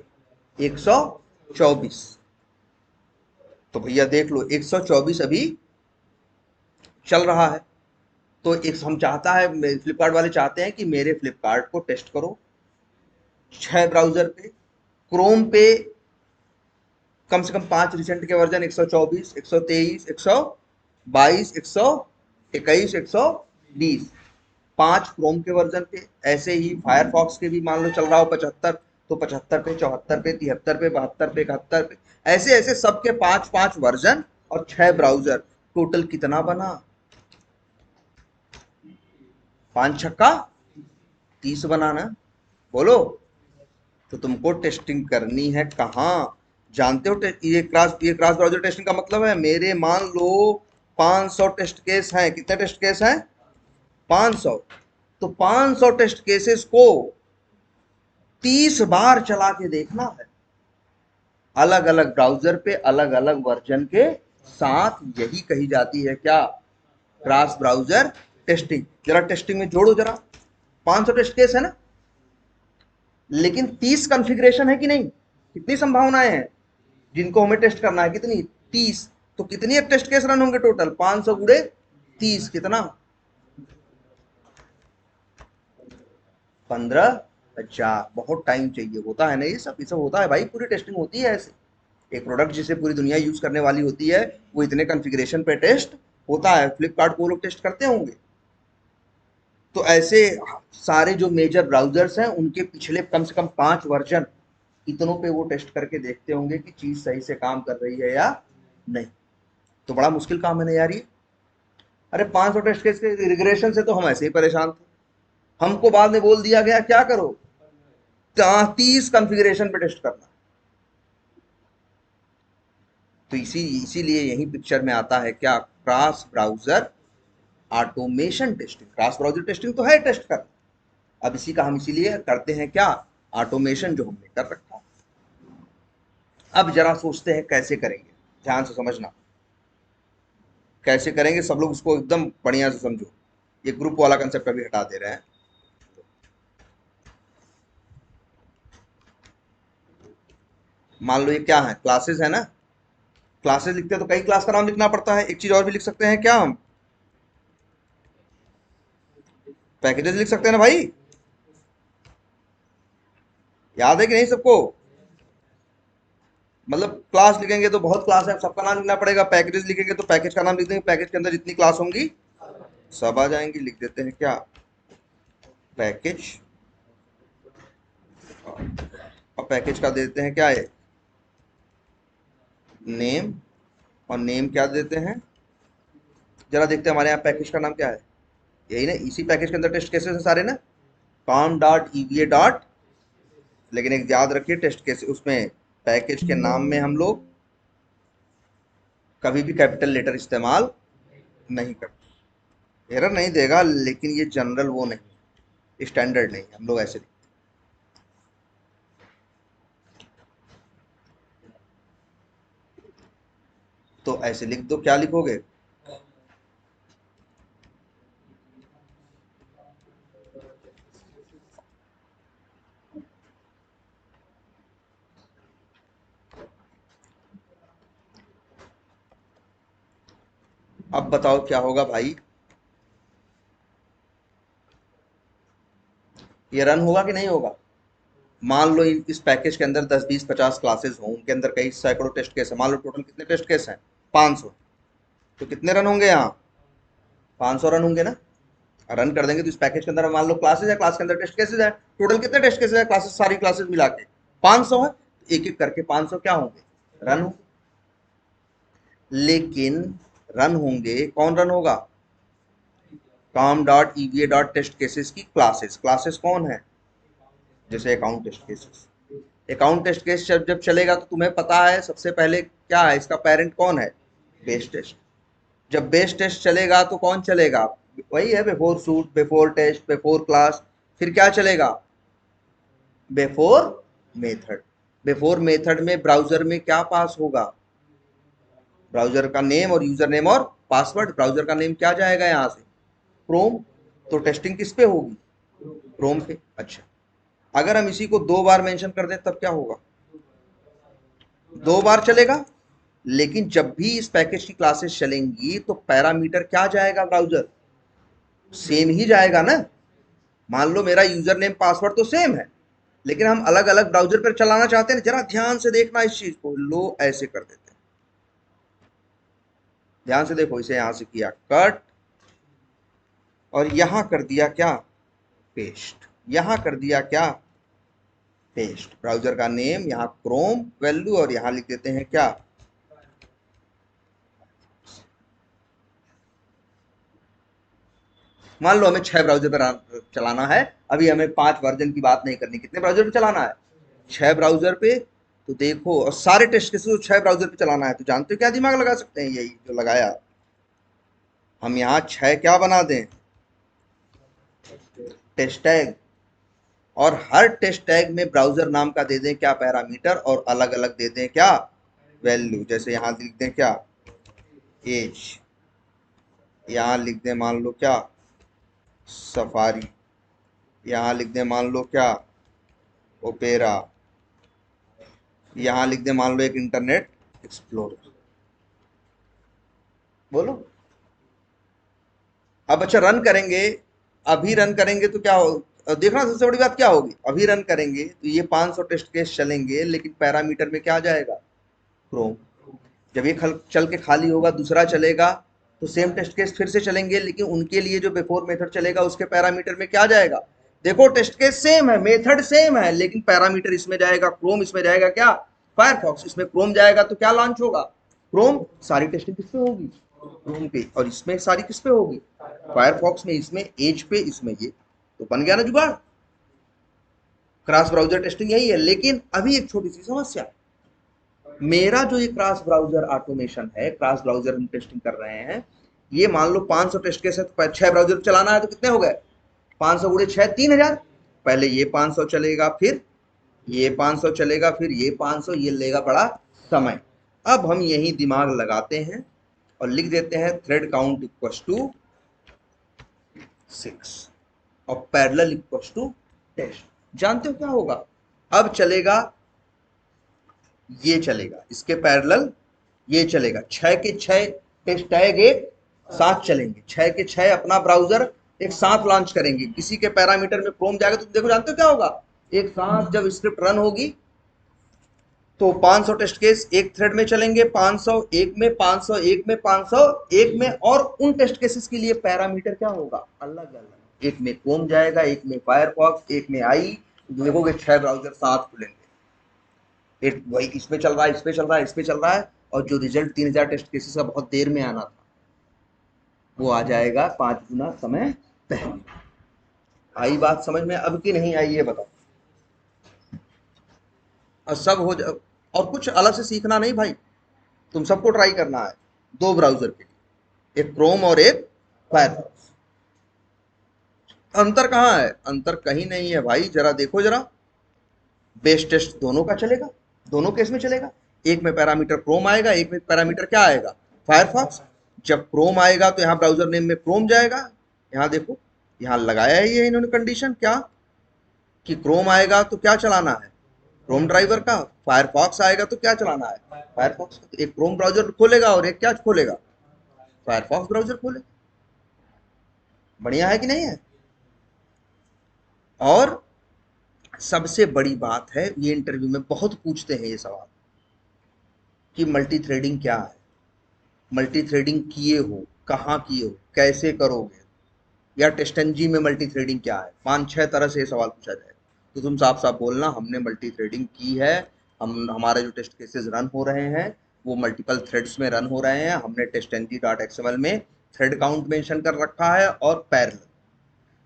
124। तो भैया देख लो 124 अभी चल रहा है। तो एक हम चाहता है, फ्लिपकार्ट वाले चाहते हैं कि मेरे फ्लिपकार्ट को टेस्ट करो 6 ब्राउजर पे, क्रोम पे कम से कम 5 रिसेंट के वर्जन, 124, 123, 122, 121, 120, 5 क्रोम के वर्जन पे। ऐसे ही फायरफॉक्स के भी मान लो चल रहा हो 75, तो 75 पे, 74 पे, 73 पे, 72 पे, 71 पे, ऐसे ऐसे सबके 5 5 वर्जन और 6 ब्राउजर। टोटल कितना बना, 5 छक्का 30 बनाना, बोलो। तो तुमको टेस्टिंग करनी है कहाँ, जानते हो, ये क्रॉस ब्राउजर टेस्टिंग का मतलब है, मेरे मान लो 500 टेस्ट केस हैं, कितने टेस्ट केस हैं, 500। तो 500 टेस्ट केसेस को 30 बार चला के देखना है, अलग अलग ब्राउजर पे अलग अलग वर्जन के साथ। यही कही जाती है क्या, क्रॉस ब्राउजर टेस्टिंग। जरा टेस्टिंग में जोड़ो जरा, 500 टेस्ट केस है ना, लेकिन 30 कॉन्फ़िगरेशन है कि नहीं, कितनी संभावनाएं हैं जिनको हमें टेस्ट करना है, कितनी, 30। तो कितनी टेस्ट केस रन होंगे टोटल, 500 गुड़े 30, कितना, 15,000। बहुत टाइम चाहिए, होता है ना ये सब होता है भाई, पूरी टेस्टिंग होती है ऐसे। एक प्रोडक्ट जिसे पूरी दुनिया यूज करने वाली होती है, वो इतने कॉन्फ़िगरेशन पे टेस्ट होता है। फ्लिपकार्ट को वो लोग टेस्ट करते होंगे। तो ऐसे सारे जो मेजर ब्राउजर्स हैं उनके पिछले कम से कम 5 वर्जन, इतनों पे वो टेस्ट करके देखते होंगे कि चीज सही से काम कर रही है या नहीं। तो बड़ा मुश्किल काम है ना यार ये। अरे 500 टेस्ट केस के रिग्रेशन से तो हम ऐसे ही परेशान थे, हमको बाद में बोल दिया गया क्या करो, 30 कॉन्फ़िगरेशन पे टेस्ट करना। तो इसीलिए यही पिक्चर में आता है क्या, cross browser automation testing. Cross browser testing तो है टेस्ट कर, अब इसी का हम इसीलिए करते हैं क्या, ऑटोमेशन, जो हमने कर रखा है। अब जरा सोचते हैं कैसे करेंगे, ध्यान से समझना, कैसे करेंगे सब लोग उसको एकदम बढ़िया से समझो। ये ग्रुप वाला कंसेप्ट अभी हटा दे रहे हैं। मान लो ये क्या है, क्लासेस है ना, क्लासेस लिखते हैं तो कई क्लास का नाम लिखना पड़ता है। एक चीज और भी लिख सकते हैं क्या हम, पैकेजेस लिख सकते हैं ना भाई, याद है कि नहीं सबको। मतलब क्लास लिखेंगे तो बहुत क्लास है, सबका नाम लिखना पड़ेगा। पैकेजेस लिखेंगे तो पैकेज का नाम लिख देंगे, पैकेज के अंदर जितनी क्लास होंगी सब आ जाएंगी। लिख देते हैं क्या, पैकेज, और पैकेज का देते हैं क्या है, नेम, और नेम क्या देते हैं, जरा देखते हैं हमारे यहाँ पैकेज का नाम क्या है। यही ना, इसी पैकेज के अंदर टेस्ट केसेस हैं सारे ना, कॉम डॉट ईवीए डॉट। लेकिन एक याद रखिए, टेस्ट केस उसमें पैकेज के नाम में हम लोग कभी भी कैपिटल लेटर इस्तेमाल नहीं करते। एरर नहीं देगा, लेकिन ये जनरल वो नहीं, स्टैंडर्ड नहीं, हम लोग ऐसे नहीं। तो ऐसे लिख दो, क्या लिखोगे, अब बताओ क्या होगा भाई, ये रन होगा कि नहीं होगा? मान लो इस पैकेज के अंदर 10 20 50 क्लासेस हों, उनके अंदर कई सैकड़ों टेस्ट केस है, मान लो टोटल कितने टेस्ट केस हैं? 500। तो कितने रन होंगे यहाँ? 500 रन होंगे ना। रन कर देंगे तो इस पैकेज के अंदर मान लो क्लासेस है, क्लास के अंदर टेस्ट केसेस है, टोटल कितने टेस्ट केसेस है? क्लासेस, सारी क्लासेस मिला के 500 है, एक एक करके 500 क्या होंगे? रन होंगे। लेकिन रन होंगे, कौन रन होगा? Com dot EVA dot test cases की क्लासेस। क्लासेस कौन है? जैसे account test cases. Account test case जब जब चलेगा तो तुम्हें पता है सबसे पहले क्या है, इसका पेरेंट कौन है? Base test. जब बेस टेस्ट चलेगा तो कौन चलेगा? वही है, before suite, before test, before class. फिर क्या चलेगा? Before method. बिफोर मेथड में ब्राउजर में क्या पास होगा? ब्राउजर का नेम और यूजर नेम और पासवर्ड। ब्राउजर का नेम क्या जाएगा यहां से? क्रोम। तो टेस्टिंग किस पे होगी? क्रोम पे। अच्छा, अगर हम इसी को 2 बार मेंशन कर दें तब क्या होगा? 2 बार चलेगा, लेकिन जब भी इस पैकेज की क्लासेस चलेंगी तो पैरामीटर क्या जाएगा? ब्राउजर सेम ही जाएगा ना। मान लो मेरा यूजर नेम पासवर्ड तो सेम है, लेकिन हम अलग अलग ब्राउजर पर चलाना चाहते हैं। जरा ध्यान से देखना इस चीज को। लो ऐसे कर देते हैं, ध्यान से देखो, इसे यहां से किया कट और यहां कर दिया क्या? पेस्ट। यहां कर दिया क्या? पेस्ट। ब्राउजर का नेम यहाँ क्रोम वैल्यू और यहां लिख देते हैं क्या? मान लो हमें 6 ब्राउजर पर चलाना है, अभी हमें 5 वर्जन की बात नहीं करनी, कितने ब्राउजर पे चलाना है? 6 ब्राउजर पे। तो देखो, और सारे टेस्ट केसेस को 6 ब्राउजर पे चलाना है, तो जानते हो क्या दिमाग लगा सकते हैं? यही जो लगाया हम यहाँ 6 क्या बना दें? Test tag. और हर टेस्ट टैग में ब्राउजर नाम का दे दें क्या? पैरामीटर। और अलग अलग दे दें क्या? वैल्यू। जैसे यहां लिख दें क्या? एज। यहां लिख दें मान लो क्या? सफारी। यहां लिख दें मान लो क्या? ओपेरा। यहां लिख दें मान लो एक इंटरनेट एक्सप्लोरर। बोलो। अब अच्छा, रन करेंगे। अभी रन करेंगे तो क्या हो? देखना सबसे बड़ी बात क्या होगी, अभी रन करेंगे तो ये 500 टेस्ट केस चलेंगे, लेकिन पैरामीटर में क्या जाएगा? क्रोम। जब ये चल के खाली होगा, दूसरा चलेगा, तो सेम टेस्ट केस फिर से चलेंगे, लेकिन उनके लिए जो बिफोर मेथड चलेगा उसके पैरामीटर में क्या जाएगा? देखो, टेस्ट केस सेम है, मेथड सेम है, लेकिन पैरामीटर इसमें जाएगा क्रोम, इसमें जाएगा क्या? फायरफॉक्स। इसमें क्रोम जाएगा तो क्या लॉन्च होगा? क्रोम। सारी टेस्टिंग किस पे होगी? क्रोम पे। और इसमें सारी किस पे होगी? फायरफॉक्स में। इसमें एज पे, इसमें ये। तो बन गया ना जुगाड़। क्रॉस ब्राउजर टेस्टिंग यही है। लेकिन अभी एक छोटी सी समस्या, मेरा जो ये क्रॉस ब्राउजर ऑटोमेशन है, क्रॉस ब्राउजर हम टेस्टिंग कर रहे हैं, ये मान लो 500 टेस्ट केस है तो 6 ब्राउजर चलाना है, तो कितने हो गए? 500 गुणे 6, 3000। पहले ये 500 चलेगा, फिर ये 500 चलेगा, फिर ये 500, ये लेगा बड़ा समय। अब हम यही दिमाग लगाते हैं और लिख देते हैं थ्रेड काउंट इक्वल टू 6 और पैरेलल इक्वल टू टेस्ट। जानते हो क्या होगा? अब चलेगा, ये चलेगा, इसके पैरेलल ये चलेगा। 6 के 6 टेस्ट टैग एक साथ चलेंगे, 6 के 6 अपना ब्राउजर एक साथ लॉन्च करेंगे। किसी के पैरामीटर में क्रोम जाएगा तो देखो, जानते हो क्या होगा? एक साथ जब स्क्रिप्ट रन होगी तो 500 टेस्ट केस एक थ्रेड में चलेंगे, 500 एक में, 500 एक में, 500 एक में। और उन टेस्ट केसेस के लिए पैरामीटर क्या होगा? अलग अलग। एक में क्रोम जाएगा, एक में फायरफॉक्स, एक में आई। देखोगे 6 ब्राउजर साथ खुलेंगे, एक वही इसमें चल रहा है, इसमें चल रहा है, इसमें चल रहा है, और जो रिजल्ट 3000 टेस्ट केसेस का बहुत देर में आना था, वो आ जाएगा 5 गुना समय पहले। आई बात समझ में अब की नहीं आई, ये बताओ। और सब हो जा, और कुछ अलग से सीखना नहीं भाई, तुम सबको ट्राई करना है 2 ब्राउजर के लिए, एक क्रोम और एक फायरफॉक्स। अंतर कहाँ है? अंतर कहीं नहीं है भाई, जरा देखो जरा। बेस टेस्ट दोनों का चलेगा, दोनों केस में चलेगा। एक में पैरामीटर क्रोम आएगा, एक में पैरामीटर क्या आएगा? फायरफॉक्स। जब क्रोम आएगा तो यहाँ ब्राउजर नेम में क्रोम जाएगा। यहाँ देखो, यहाँ लगाया है ये इन्होंने कंडीशन क्या, कि क्रोम आएगा तो क्या चलाना है? क्रोम ड्राइवर का। फायरफॉक्स आएगा तो क्या चलाना है? फायरफॉक्स। एक क्रोम ब्राउजर खोलेगा और एक क्या खोलेगा? फायरफॉक्स ब्राउजर खोले। बढ़िया है कि नहीं है? और सबसे बड़ी बात है, ये इंटरव्यू में बहुत पूछते हैं ये सवाल कि मल्टी थ्रेडिंग क्या है, मल्टी थ्रेडिंग किए हो, कहाँ किए हो, कैसे करोगे, या टेस्टनजी में मल्टी थ्रेडिंग क्या है। 5-6 तरह से ये सवाल पूछा जाए तो तुम साफ साफ बोलना हमने मल्टी थ्रेडिंग की है, हम हमारे जो टेस्ट केसेस रन हो रहे हैं वो मल्टीपल थ्रेड्स में रन हो रहे हैं, हमने टेस्टनजी डॉट एक्सएमएल में थ्रेड काउंट मेंशन कर रखा है, और पैरेलल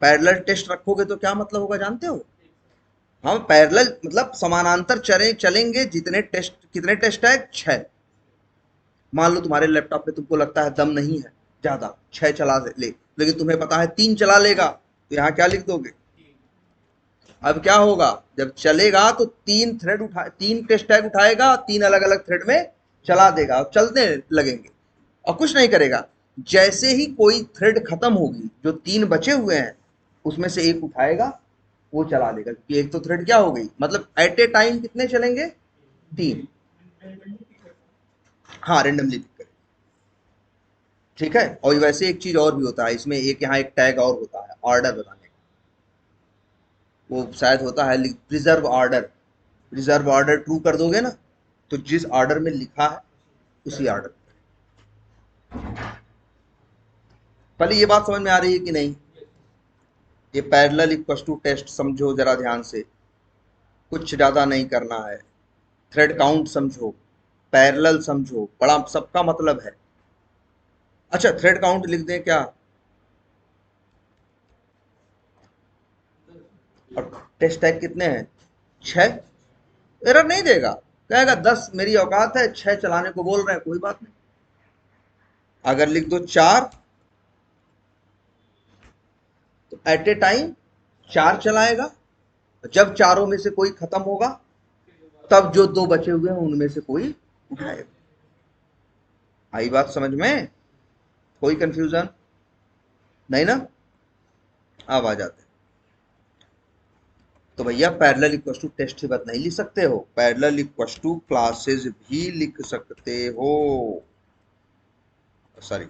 पैरेलल टेस्ट रखोगे तो क्या मतलब होगा जानते हो? हम पैरेलल मतलब समानांतर चलेंगे। जितने टेस्ट, कितने टेस्ट है? 6। मान लो तुम्हारे लैपटॉप पे तुमको लगता है दम नहीं है ज्यादा, 6 चला ले, लेकिन तुम्हें पता है 3 चला लेगा, तो यहाँ क्या लिख दोगे? अब क्या होगा, जब चलेगा तो 3 टेस्ट टैग उठाएगा, 3 अलग अलग थ्रेड में चला देगा और चलने लगेंगे, और कुछ नहीं करेगा। जैसे ही कोई थ्रेड खत्म होगी, जो 3 बचे हुए हैं उसमें से एक उठाएगा, वो चला देगा, क्योंकि एक तो थ्रेड क्या हो गई, मतलब एट ए टाइम कितने चलेंगे? 3। हाँ, रेंडमली पिक करें। ठीक है। और वैसे एक चीज और भी होता है इसमें, एक यहाँ एक टैग और होता है ऑर्डर बताने का, वो शायद होता है reserve order. Reserve order true कर दोगे ना, तो जिस ऑर्डर में लिखा है उसी ऑर्डर। पहले ये बात समझ में आ रही है कि नहीं? ये पैरेलल इक्वल टू टेस्ट समझो जरा ध्यान से, कुछ ज्यादा नहीं करना है। थ्रेड काउंट समझो, पैरेलल समझो, बड़ा सबका मतलब है। अच्छा, थ्रेड काउंट लिख दें क्या? और टेस्ट टैग कितने हैं? 6। एरर नहीं देगा, कहेगा 10 मेरी औकात है, 6 चलाने को बोल रहे हैं, कोई बात नहीं। अगर लिख दो 4, तो एट ए टाइम 4 चलाएगा। जब चारों में से कोई खत्म होगा, तब जो 2 बचे हुए हैं उनमें से कोई उठाएगा। आई बात समझ में? कोई कंफ्यूजन नहीं ना? अब आ जाते हैं। तो भैया पैरेलल इक्वल टू टेस्ट सिर्फ नहीं लिख सकते हो, पैरेलल इक्वल टू क्लासेस भी लिख सकते हो। सॉरी,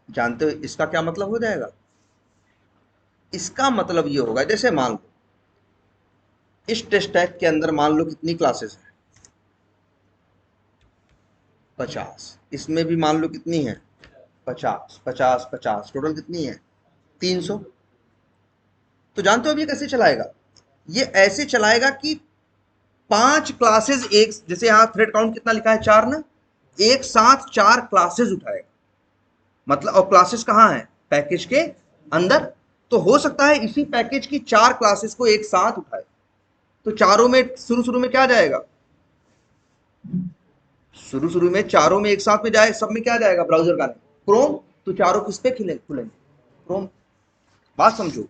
जानते हो इसका क्या मतलब हो जाएगा? इसका मतलब ये होगा, जैसे मान लो इस टेस्ट टैग के अंदर मान लो कितनी क्लासेस हैं? 50। इसमें भी मान लो कितनी है? 50, 50, 50, टोटल कितनी है? 300। तो जानते हो अब ये कैसे चलाएगा? ये ऐसे चलाएगा कि 5 क्लासेस एक, जैसे यहाँ थ्रेड काउंट कितना लिखा है? 4 ना, एक साथ 4 क्लासेस उठाएगा। मतलब, और क्लासेस कहाँ है? पैकेज के अंदर। तो हो सकता है इसी पैकेज की 4 क्लासेस को एक साथ उठाए, तो चारों में शुरू शुरू में क्या जाएगा? शुरू शुरू में चारों में एक साथ में जाए, सब में क्या जाएगा? ब्राउजर का क्रोम। तो चारों किस पे खुलेंगे? क्रोम। बात समझो,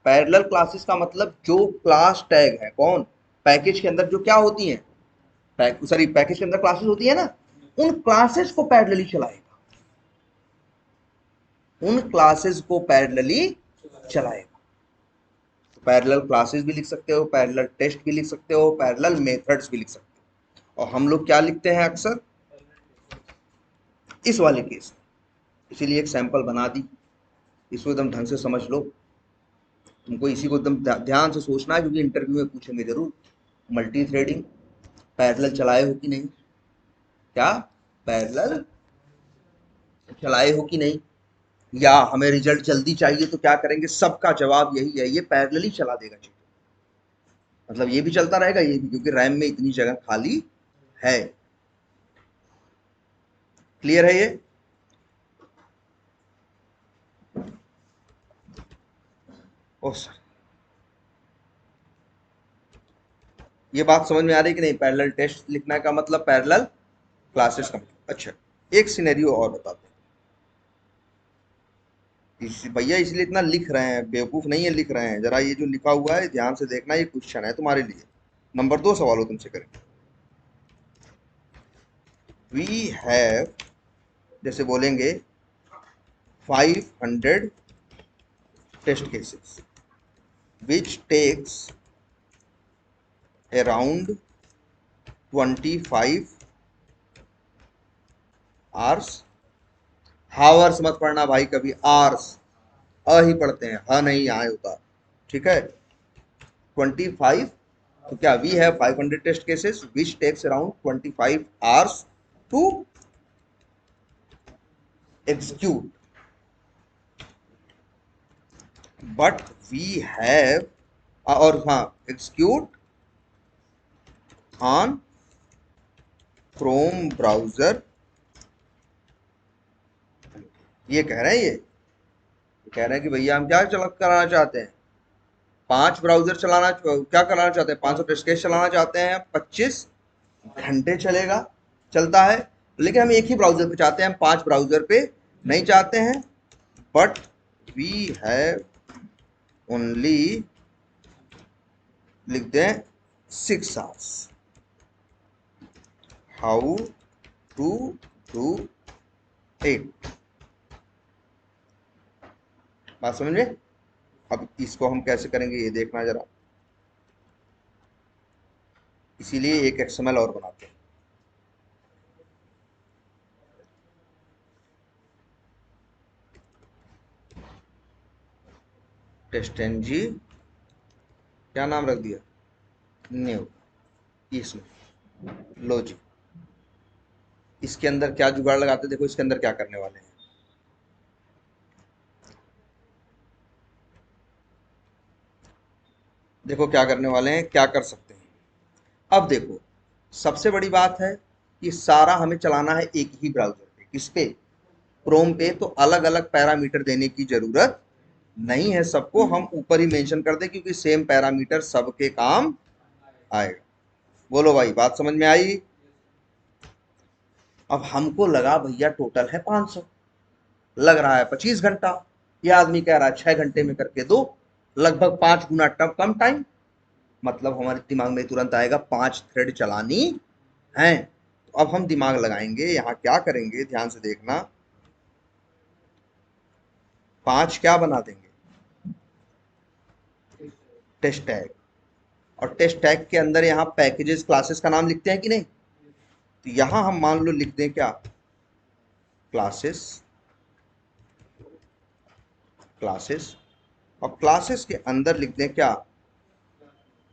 पैरेलल क्लासेस का मतलब जो क्लास टैग है, कौन? पैकेज के अंदर जो क्या होती है, सॉरी पैकेज के अंदर क्लासेस होती है ना, उन क्लासेस को पैरेलली चलाएगा, उन क्लासेस को पैरेलली चलाएगा। तो पैरेलल क्लासेस भी लिख सकते हो, पैरेलल टेस्ट भी लिख सकते हो, पैरेलल मेथड्स भी लिख सकते हो। और हम लोग क्या लिखते हैं अक्सर इस वाले केस में, इसीलिए एक सैंपल बना दी, इसको एकदम ढंग से समझ लो। तुमको इसी को एकदम ध्यान से सोचना है, क्योंकि इंटरव्यू में पूछेंगे जरूर। मल्टी थ्रेडिंग पैरेलल चलाए हो कि नहीं? क्या पैरेलल चलाए हो कि नहीं? या हमें रिजल्ट जल्दी चाहिए तो क्या करेंगे? सबका जवाब यही है, ये पैरेलली चला देगा चीज़। मतलब ये भी चलता रहेगा, ये भी, क्योंकि रैम में इतनी जगह खाली है। क्लियर है ये? ओ सर, ये बात समझ में आ रही है कि नहीं? पैरेलल टेस्ट लिखने का मतलब पैरेलल क्लासेस का मतलब। अच्छा, एक सिनेरियो और बताते हैं भैया, इसलिए इतना लिख रहे हैं, बेवकूफ नहीं है लिख रहे हैं, जरा ये जो लिखा हुआ है ध्यान से देखना, ये क्वेश्चन है तुम्हारे लिए। नंबर 2 सवालों तुमसे करेंगे। वी हैव, जैसे बोलेंगे 500 test cases which takes around 25 hours. Hours मत पढ़ना भाई कभी, आवर्स ही पढ़ते हैं, हाँ नहीं यहाँ होता, ठीक है। 25, तो क्या we have 500 test cases which takes around 25 hours to execute, but we have और हाँ execute on Chrome browser। ये कह रहे हैं, ये कह रहे हैं कि भैया हम क्या कराना चाहते हैं, 5 ब्राउजर चलाना, क्या कराना चाहते हैं, 500 टेस्ट केस चलाना चाहते हैं, 25 घंटे चलेगा, चलता है। लेकिन हम एक ही ब्राउजर पे चाहते हैं, हम 5 ब्राउजर पे नहीं चाहते हैं। बट वी हैव ओनली, लिख दें 6 hours. How to do it, बात समझ में। अब इसको हम कैसे करेंगे ये देखना जरा, इसीलिए एक एक्सएमएल और बनाते हैं। टेस्ट एनजी क्या नाम रख दिया, न्यू, इसमें लो जी, इसके अंदर क्या जुगाड़ लगाते, देखो इसके अंदर क्या करने वाले हैं। देखो क्या करने वाले हैं, क्या कर सकते हैं। अब देखो सबसे बड़ी बात है कि सारा हमें चलाना है एक ही ब्राउजर पे, किस पे, क्रोम पे। तो अलग अलग पैरामीटर देने की जरूरत नहीं है, सबको हम ऊपर ही मेंशन कर दें, क्योंकि सेम पैरामीटर सबके काम आएगा। बोलो भाई बात समझ में आई। अब हमको लगा भैया टोटल है 500, लग रहा है 25 घंटा, ये आदमी कह रहा है 6 घंटे में करके दो, लगभग 5 गुना कम टाइम। मतलब हमारे दिमाग में तुरंत आएगा 5 थ्रेड चलानी है। तो अब हम दिमाग लगाएंगे, यहाँ क्या करेंगे ध्यान से देखना, 5 क्या बना देंगे, टेस्ट टैग। और टेस्ट टैग के अंदर यहाँ पैकेजेस क्लासेस का नाम लिखते हैं कि नहीं, तो यहाँ हम मान लो लिख दें क्या, क्लासेस, क्लासेस, और क्लासेस के अंदर लिख दें क्या,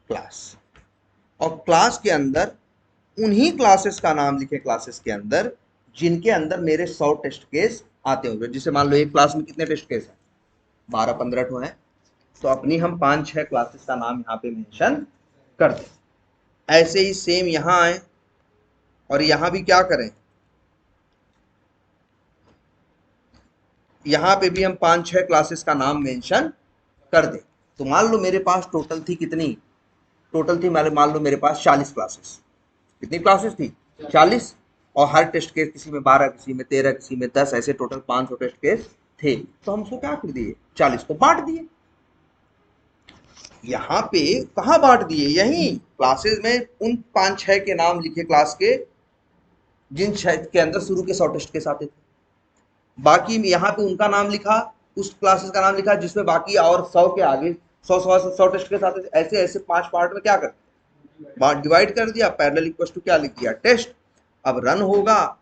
क्लास। और क्लास के अंदर उन्हीं क्लासेस का नाम लिखे, क्लासेस के अंदर जिनके अंदर मेरे 100 टेस्ट केस आते होंगे। जैसे मान लो एक क्लास में कितने टेस्ट केस हैं, 12-15 तो हैं, तो अपनी हम 5-6 क्लासेस का नाम यहाँ पे मेंशन कर दें। ऐसे ही सेम यहाँ आए और यहाँ भी क्या करें, यहाँ पे भी हम 5-6 क्लासेस का नाम मेंशन कर दें। तो मान लो मेरे पास टोटल थी कितनी, टोटल थी मान लो मेरे पास 40 क्लासेस। कितनी क्लासेस थी, 40। और हर टेस्ट केस किसी में 12, किसी में 13, किसी में 10, ऐसे टोटल 500 टेस्ट केस थे। तो हम उसको क्या कर दिए, 40 को बांट दिए। यहाँ पे कहाँ बांट दिए, यहीं क्लासेस में उन 5-6 के नाम लिखे क्लास के, जिन 6 के अंदर शुरू के 100 टेस्ट केस आते थे। बाकी यहाँ पे उनका नाम लिखा, उस क्लासेस का नाम लिखा जिसमें बाकी और 100 के आगे 100 टेस्ट केस आते थे। ऐसे ऐसे 5 पार्ट में क्या कर डिवाइड कर दिया, पैरेलल इक्वल टू क्या लिख दिया, टेस्ट। अब रन होगा,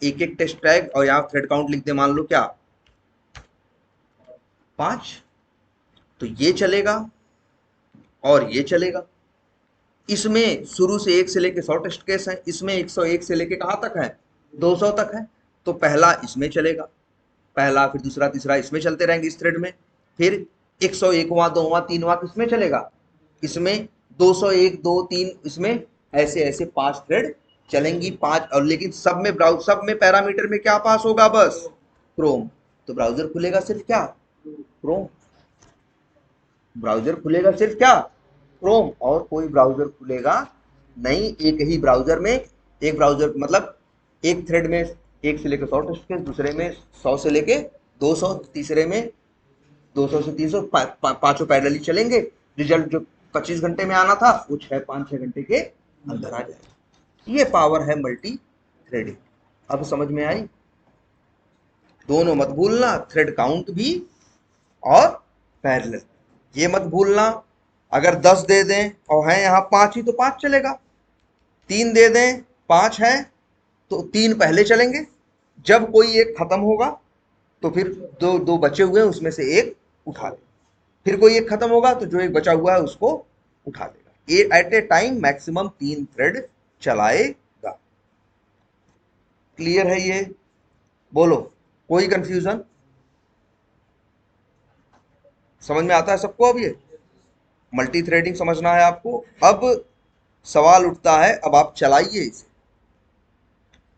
एक एक टेस्ट टैग, और यहाँ थ्रेड काउंट लिख दे मान लो क्या, 5। तो ये चलेगा और ये चलेगा। इसमें शुरू से 1 से लेके 100 टेस्ट केस है, इसमें 101 से लेके कहाँ तक है, 200 तक है। तो पहला इसमें चलेगा, पहला, फिर दूसरा, तीसरा, इसमें चलते रहेंगे इस थ्रेड में। फिर 101वां, 2वां, 3वां किसमें चलेगा, इसमें 201, 2, 3, इसमें ऐसे ऐसे 5 थ्रेड चलेंगी, 5। और लेकिन सब में पैरामीटर में क्या पास होगा, बस क्रोम। तो ब्राउजर खुलेगा सिर्फ क्या, क्रोम। ब्राउजर खुलेगा सिर्फ क्या, क्रोम, और कोई ब्राउजर खुलेगा नहीं। एक ही ब्राउजर में, एक ब्राउजर मतलब एक थ्रेड में 1 से लेकर 100 टेस्ट केस, दूसरे में 100 से लेके 200, तीसरे में 200 से 300, पांचों पैरेलली चलेंगे। रिजल्ट जो 25 घंटे में आना था वो 5-6 घंटे के अंदर आ जाएगा। ये पावर है मल्टी थ्रेडिंग। अब समझ में आई। दोनों मत भूलना, थ्रेड काउंट भी और पैरेलल, ये मत भूलना। अगर 10 दे दें और है यहाँ 5 ही तो 5 चलेगा, 3 दे दें 5 है तो 3 पहले चलेंगे, जब कोई एक खत्म होगा तो फिर दो दो बचे हुए हैं उसमें से एक उठा ले, फिर कोई एक खत्म होगा तो जो एक बचा हुआ है उसको उठा लेगा। At a time maximum 3 thread चलाएगा। क्लियर है ये? बोलो, कोई कंफ्यूजन? समझ में आता है सबको? अब ये मल्टी थ्रेडिंग समझना है आपको। अब सवाल उठता है, अब आप चलाइए इसे,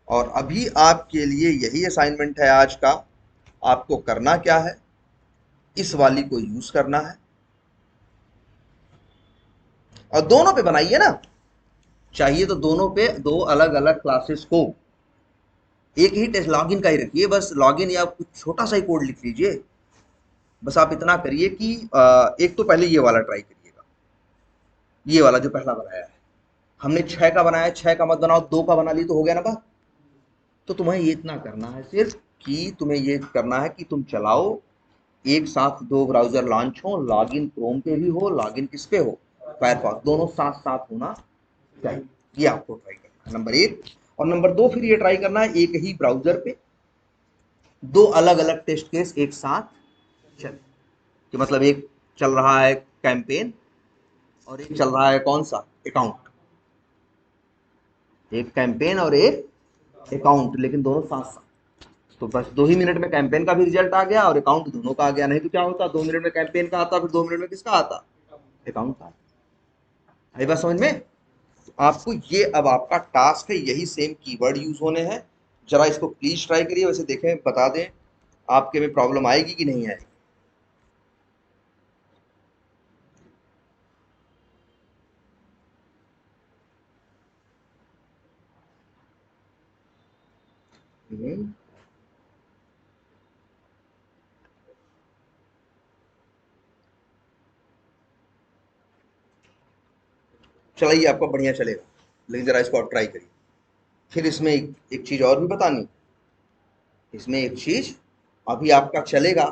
और अभी आपके लिए यही असाइनमेंट है आज का। आपको करना क्या है, इस वाली को यूज करना है और दोनों पे बनाइए ना, चाहिए तो दोनों पे दो अलग अलग क्लासेस को एक ही टेस्ट लॉगिन का ही रखिए, बस लॉगिन या कुछ छोटा सा ही कोड लिख लीजिए। बस आप इतना करिए कि एक तो पहले ये वाला ट्राई करिएगा, ये वाला जो पहला बनाया है हमने 6 का बनाया, 6 का मत बनाओ, 2 का बना ली तो हो गया ना बात। तो तुम्हें ये इतना करना है सिर्फ कि तुम्हें ये करना है कि तुम चलाओ एक साथ, दो ब्राउजर लॉन्च हो, लॉगिन क्रोम पे भी हो, लॉगिन किस पे हो, फायरफॉक्स, दोनों साथ साथ होना चाहिए। ये आपको ट्राई करना है नंबर 1। और नंबर 2 फिर ये ट्राई करना है एक ही ब्राउजर पे दो अलग अलग टेस्ट केस एक साथ चले, कि मतलब एक चल रहा है कैंपेन और एक चल रहा है कौन सा, अकाउंट। एक कैंपेन और एक अकाउंट, लेकिन दोनों साथ साथ। तो बस 2 ही मिनट में कैंपेन का भी रिजल्ट आ गया और अकाउंट दोनों का आ गया। नहीं तो क्या होता, 2 मिनट में कैंपेन का आता, फिर 2 मिनट में किसका आता, अकाउंट का। आई बात समझ में? तो आपको ये अब आपका टास्क है, यही सेम कीवर्ड यूज होने हैं। जरा इसको प्लीज ट्राई करिए, वैसे देखें, बता दें आपके में प्रॉब्लम आएगी कि नहीं आएगी। चलाइए, आपका बढ़िया चलेगा, लेकिन जरा इसको आप ट्राई करिए। फिर इसमें एक चीज और भी बतानी, इसमें एक चीज अभी आपका चलेगा,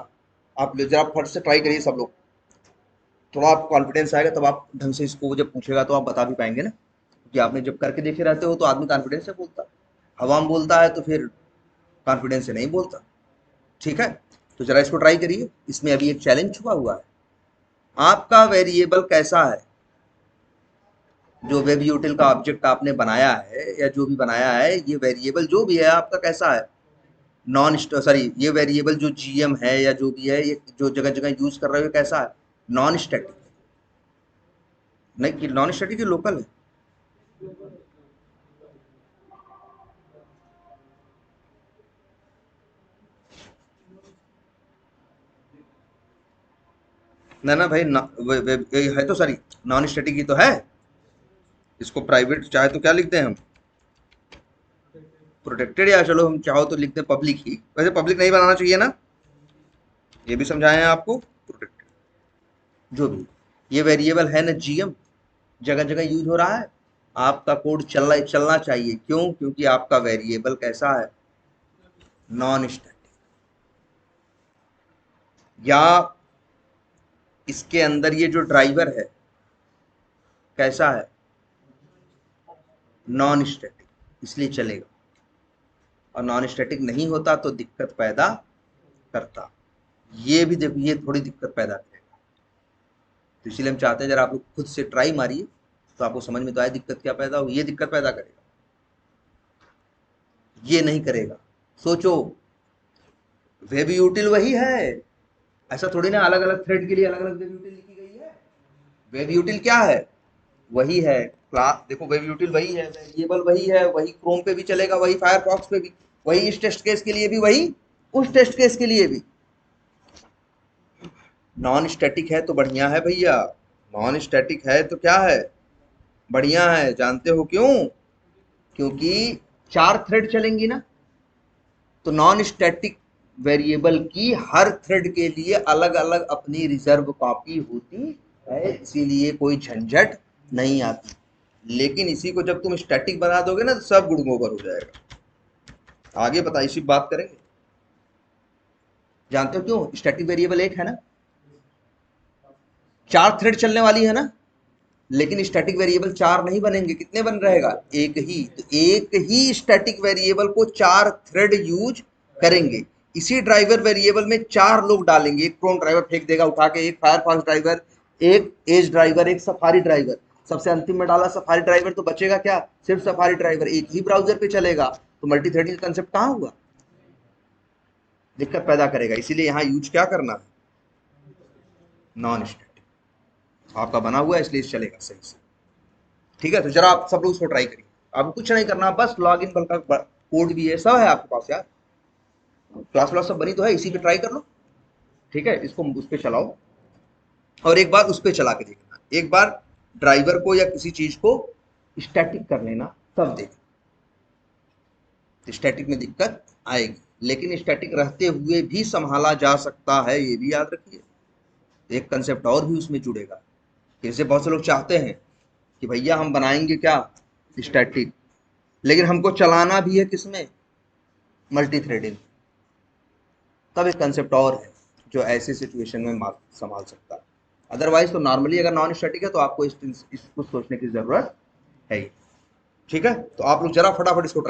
आप जरा फट से ट्राई करिए सब लोग, थोड़ा आपको कॉन्फिडेंस आएगा, तब आप ढंग से इसको जब पूछेगा तो आप बता भी पाएंगे ना, क्योंकि आपने जब करके देखे रहते हो तो आदमी कॉन्फिडेंस से बोलता है, हवा में बोलता है तो फिर कॉन्फिडेंस से नहीं बोलता। ठीक है, तो जरा इसको ट्राई करिए। इसमें अभी एक चैलेंज छुपा हुआ है, आपका वेरिएबल कैसा है, जो वेब यूटिल का ऑब्जेक्ट आपने बनाया है या जो भी बनाया है, ये वेरिएबल जो भी है आपका कैसा है, नॉन सॉरी, ये वेरिएबल जो जीएम है या जो भी है, ये जो जगह जगह यूज कर रहे हो कैसा है, नॉन स्टैटिक, नहीं कि नॉन स्टैटिक लोकल है। ना ना भाई ना, ये है तो सॉरी, नॉन स्टैटिक ही तो है। इसको प्राइवेट चाहे तो क्या लिखते हैं हम, प्रोटेक्टेड, या चलो हम चाहो तो लिखते हैं पब्लिक ही, वैसे पब्लिक नहीं बनाना चाहिए ना, ये भी समझाए हैं आपको, प्रोटेक्टेड जो भी। ये वेरिएबल है ना जीएम, जगह जगह यूज हो रहा है, आपका कोड चलना चाहिए, क्यों, क्योंकि आपका वेरिएबल कैसा है, नॉन स्टैटिक। या इसके अंदर ये जो ड्राइवर है कैसा है, नॉन स्टैटिक, इसलिए चलेगा। और नॉन स्टैटिक नहीं होता तो दिक्कत पैदा करता, ये भी देखो ये थोड़ी दिक्कत पैदा करेगा। तो इसीलिए हम चाहते हैं जरा आप लोग खुद से ट्राई मारिए, तो आपको समझ में तो आए दिक्कत क्या पैदा हो। ये दिक्कत पैदा करेगा, ये नहीं करेगा। सोचो, वेब यूटिल वही है, ऐसा थोड़ी ना अलग अलग थ्रेड के लिए अलग अलग वेब यूटिल लिखी गई है। वेब यूटिल क्या है, वही है क्लास, देखो वेब यूटिल वही है, वेरिएबल वही है, वही क्रोम पे भी चलेगा, वही फायरफॉक्स पे भी, वही इस टेस्ट केस के लिए भी, वही उस टेस्ट केस के लिए भी। नॉन स्टैटिक है तो बढ़िया है भैया, नॉन स्टैटिक है तो क्या है, बढ़िया है। जानते हो क्यों? क्योंकि 4 थ्रेड चलेंगी ना, तो नॉन स्टैटिक वेरिएबल की हर थ्रेड के लिए अलग अलग अपनी रिजर्व कॉपी होती है, इसीलिए कोई झंझट नहीं आती। लेकिन इसी को जब तुम स्टैटिक बना दोगे ना तो सब गुड़गोबर हो जाएगा। आगे बताइए, इसी बात करेंगे। जानते हो क्यों स्टैटिक वेरिएबल एक है ना, 4 थ्रेड चलने वाली है ना, लेकिन स्टैटिक वेरिएबल 4 नहीं बनेंगे, कितने बन रहेगा, एक ही। तो एक ही स्टैटिक वेरिएबल को 4 थ्रेड यूज करेंगे। इसी ड्राइवर वेरिएबल में 4 लोग डालेंगे, एक क्रोम ड्राइवर फेंक देगा उठा के, एक फायरफॉक्स ड्राइवर, एक एज ड्राइवर, एक सफारी ड्राइवर। सबसे अंतिम में डाला सफारी ड्राइवर, तो बचेगा क्या, सिर्फ सफारी ड्राइवर, एक ही ब्राउजर पे चलेगा। तो मल्टी थ्रेडिंग का कंसेप्ट कहाँ हुआ, दिक्कत पैदा करेगा। इसीलिए यहां यूज क्या करना है, नॉन स्टैटिक। आपका बना हुआ है इसलिए चलेगा सही से। ठीक है, तो जरा आप सब लोग उसको ट्राई करिए। आपको कुछ नहीं करना, बस लॉग इन का कोड भी है, सब है आपके पास यार, क्लास व्लास सब बनी तो है, इसी पे ट्राई कर लो। ठीक है, इसको उस पर चलाओ और एक बार उस पर चला के देखना, एक बार ड्राइवर को या किसी चीज को स्टैटिक कर लेना, तब देखना। स्टैटिक में दिक्कत आएगी, लेकिन स्टैटिक रहते हुए भी संभाला जा सकता है, ये भी याद रखिए। एक कंसेप्ट और भी उसमें जुड़ेगा। जैसे बहुत से लोग चाहते हैं कि भैया हम बनाएंगे क्या, स्टैटिक, लेकिन हमको चलाना भी है किसमें, मल्टी थ्रेडिंग। तब एक कंसेप्ट और है जो ऐसे सिचुएशन में संभाल सकता है। अदरवाइज तो नॉर्मली अगर नॉन स्टैटिक है तो आपको इसको सोचने की जरूरत है ही। ठीक है, तो आप लोग जरा फटाफट इसको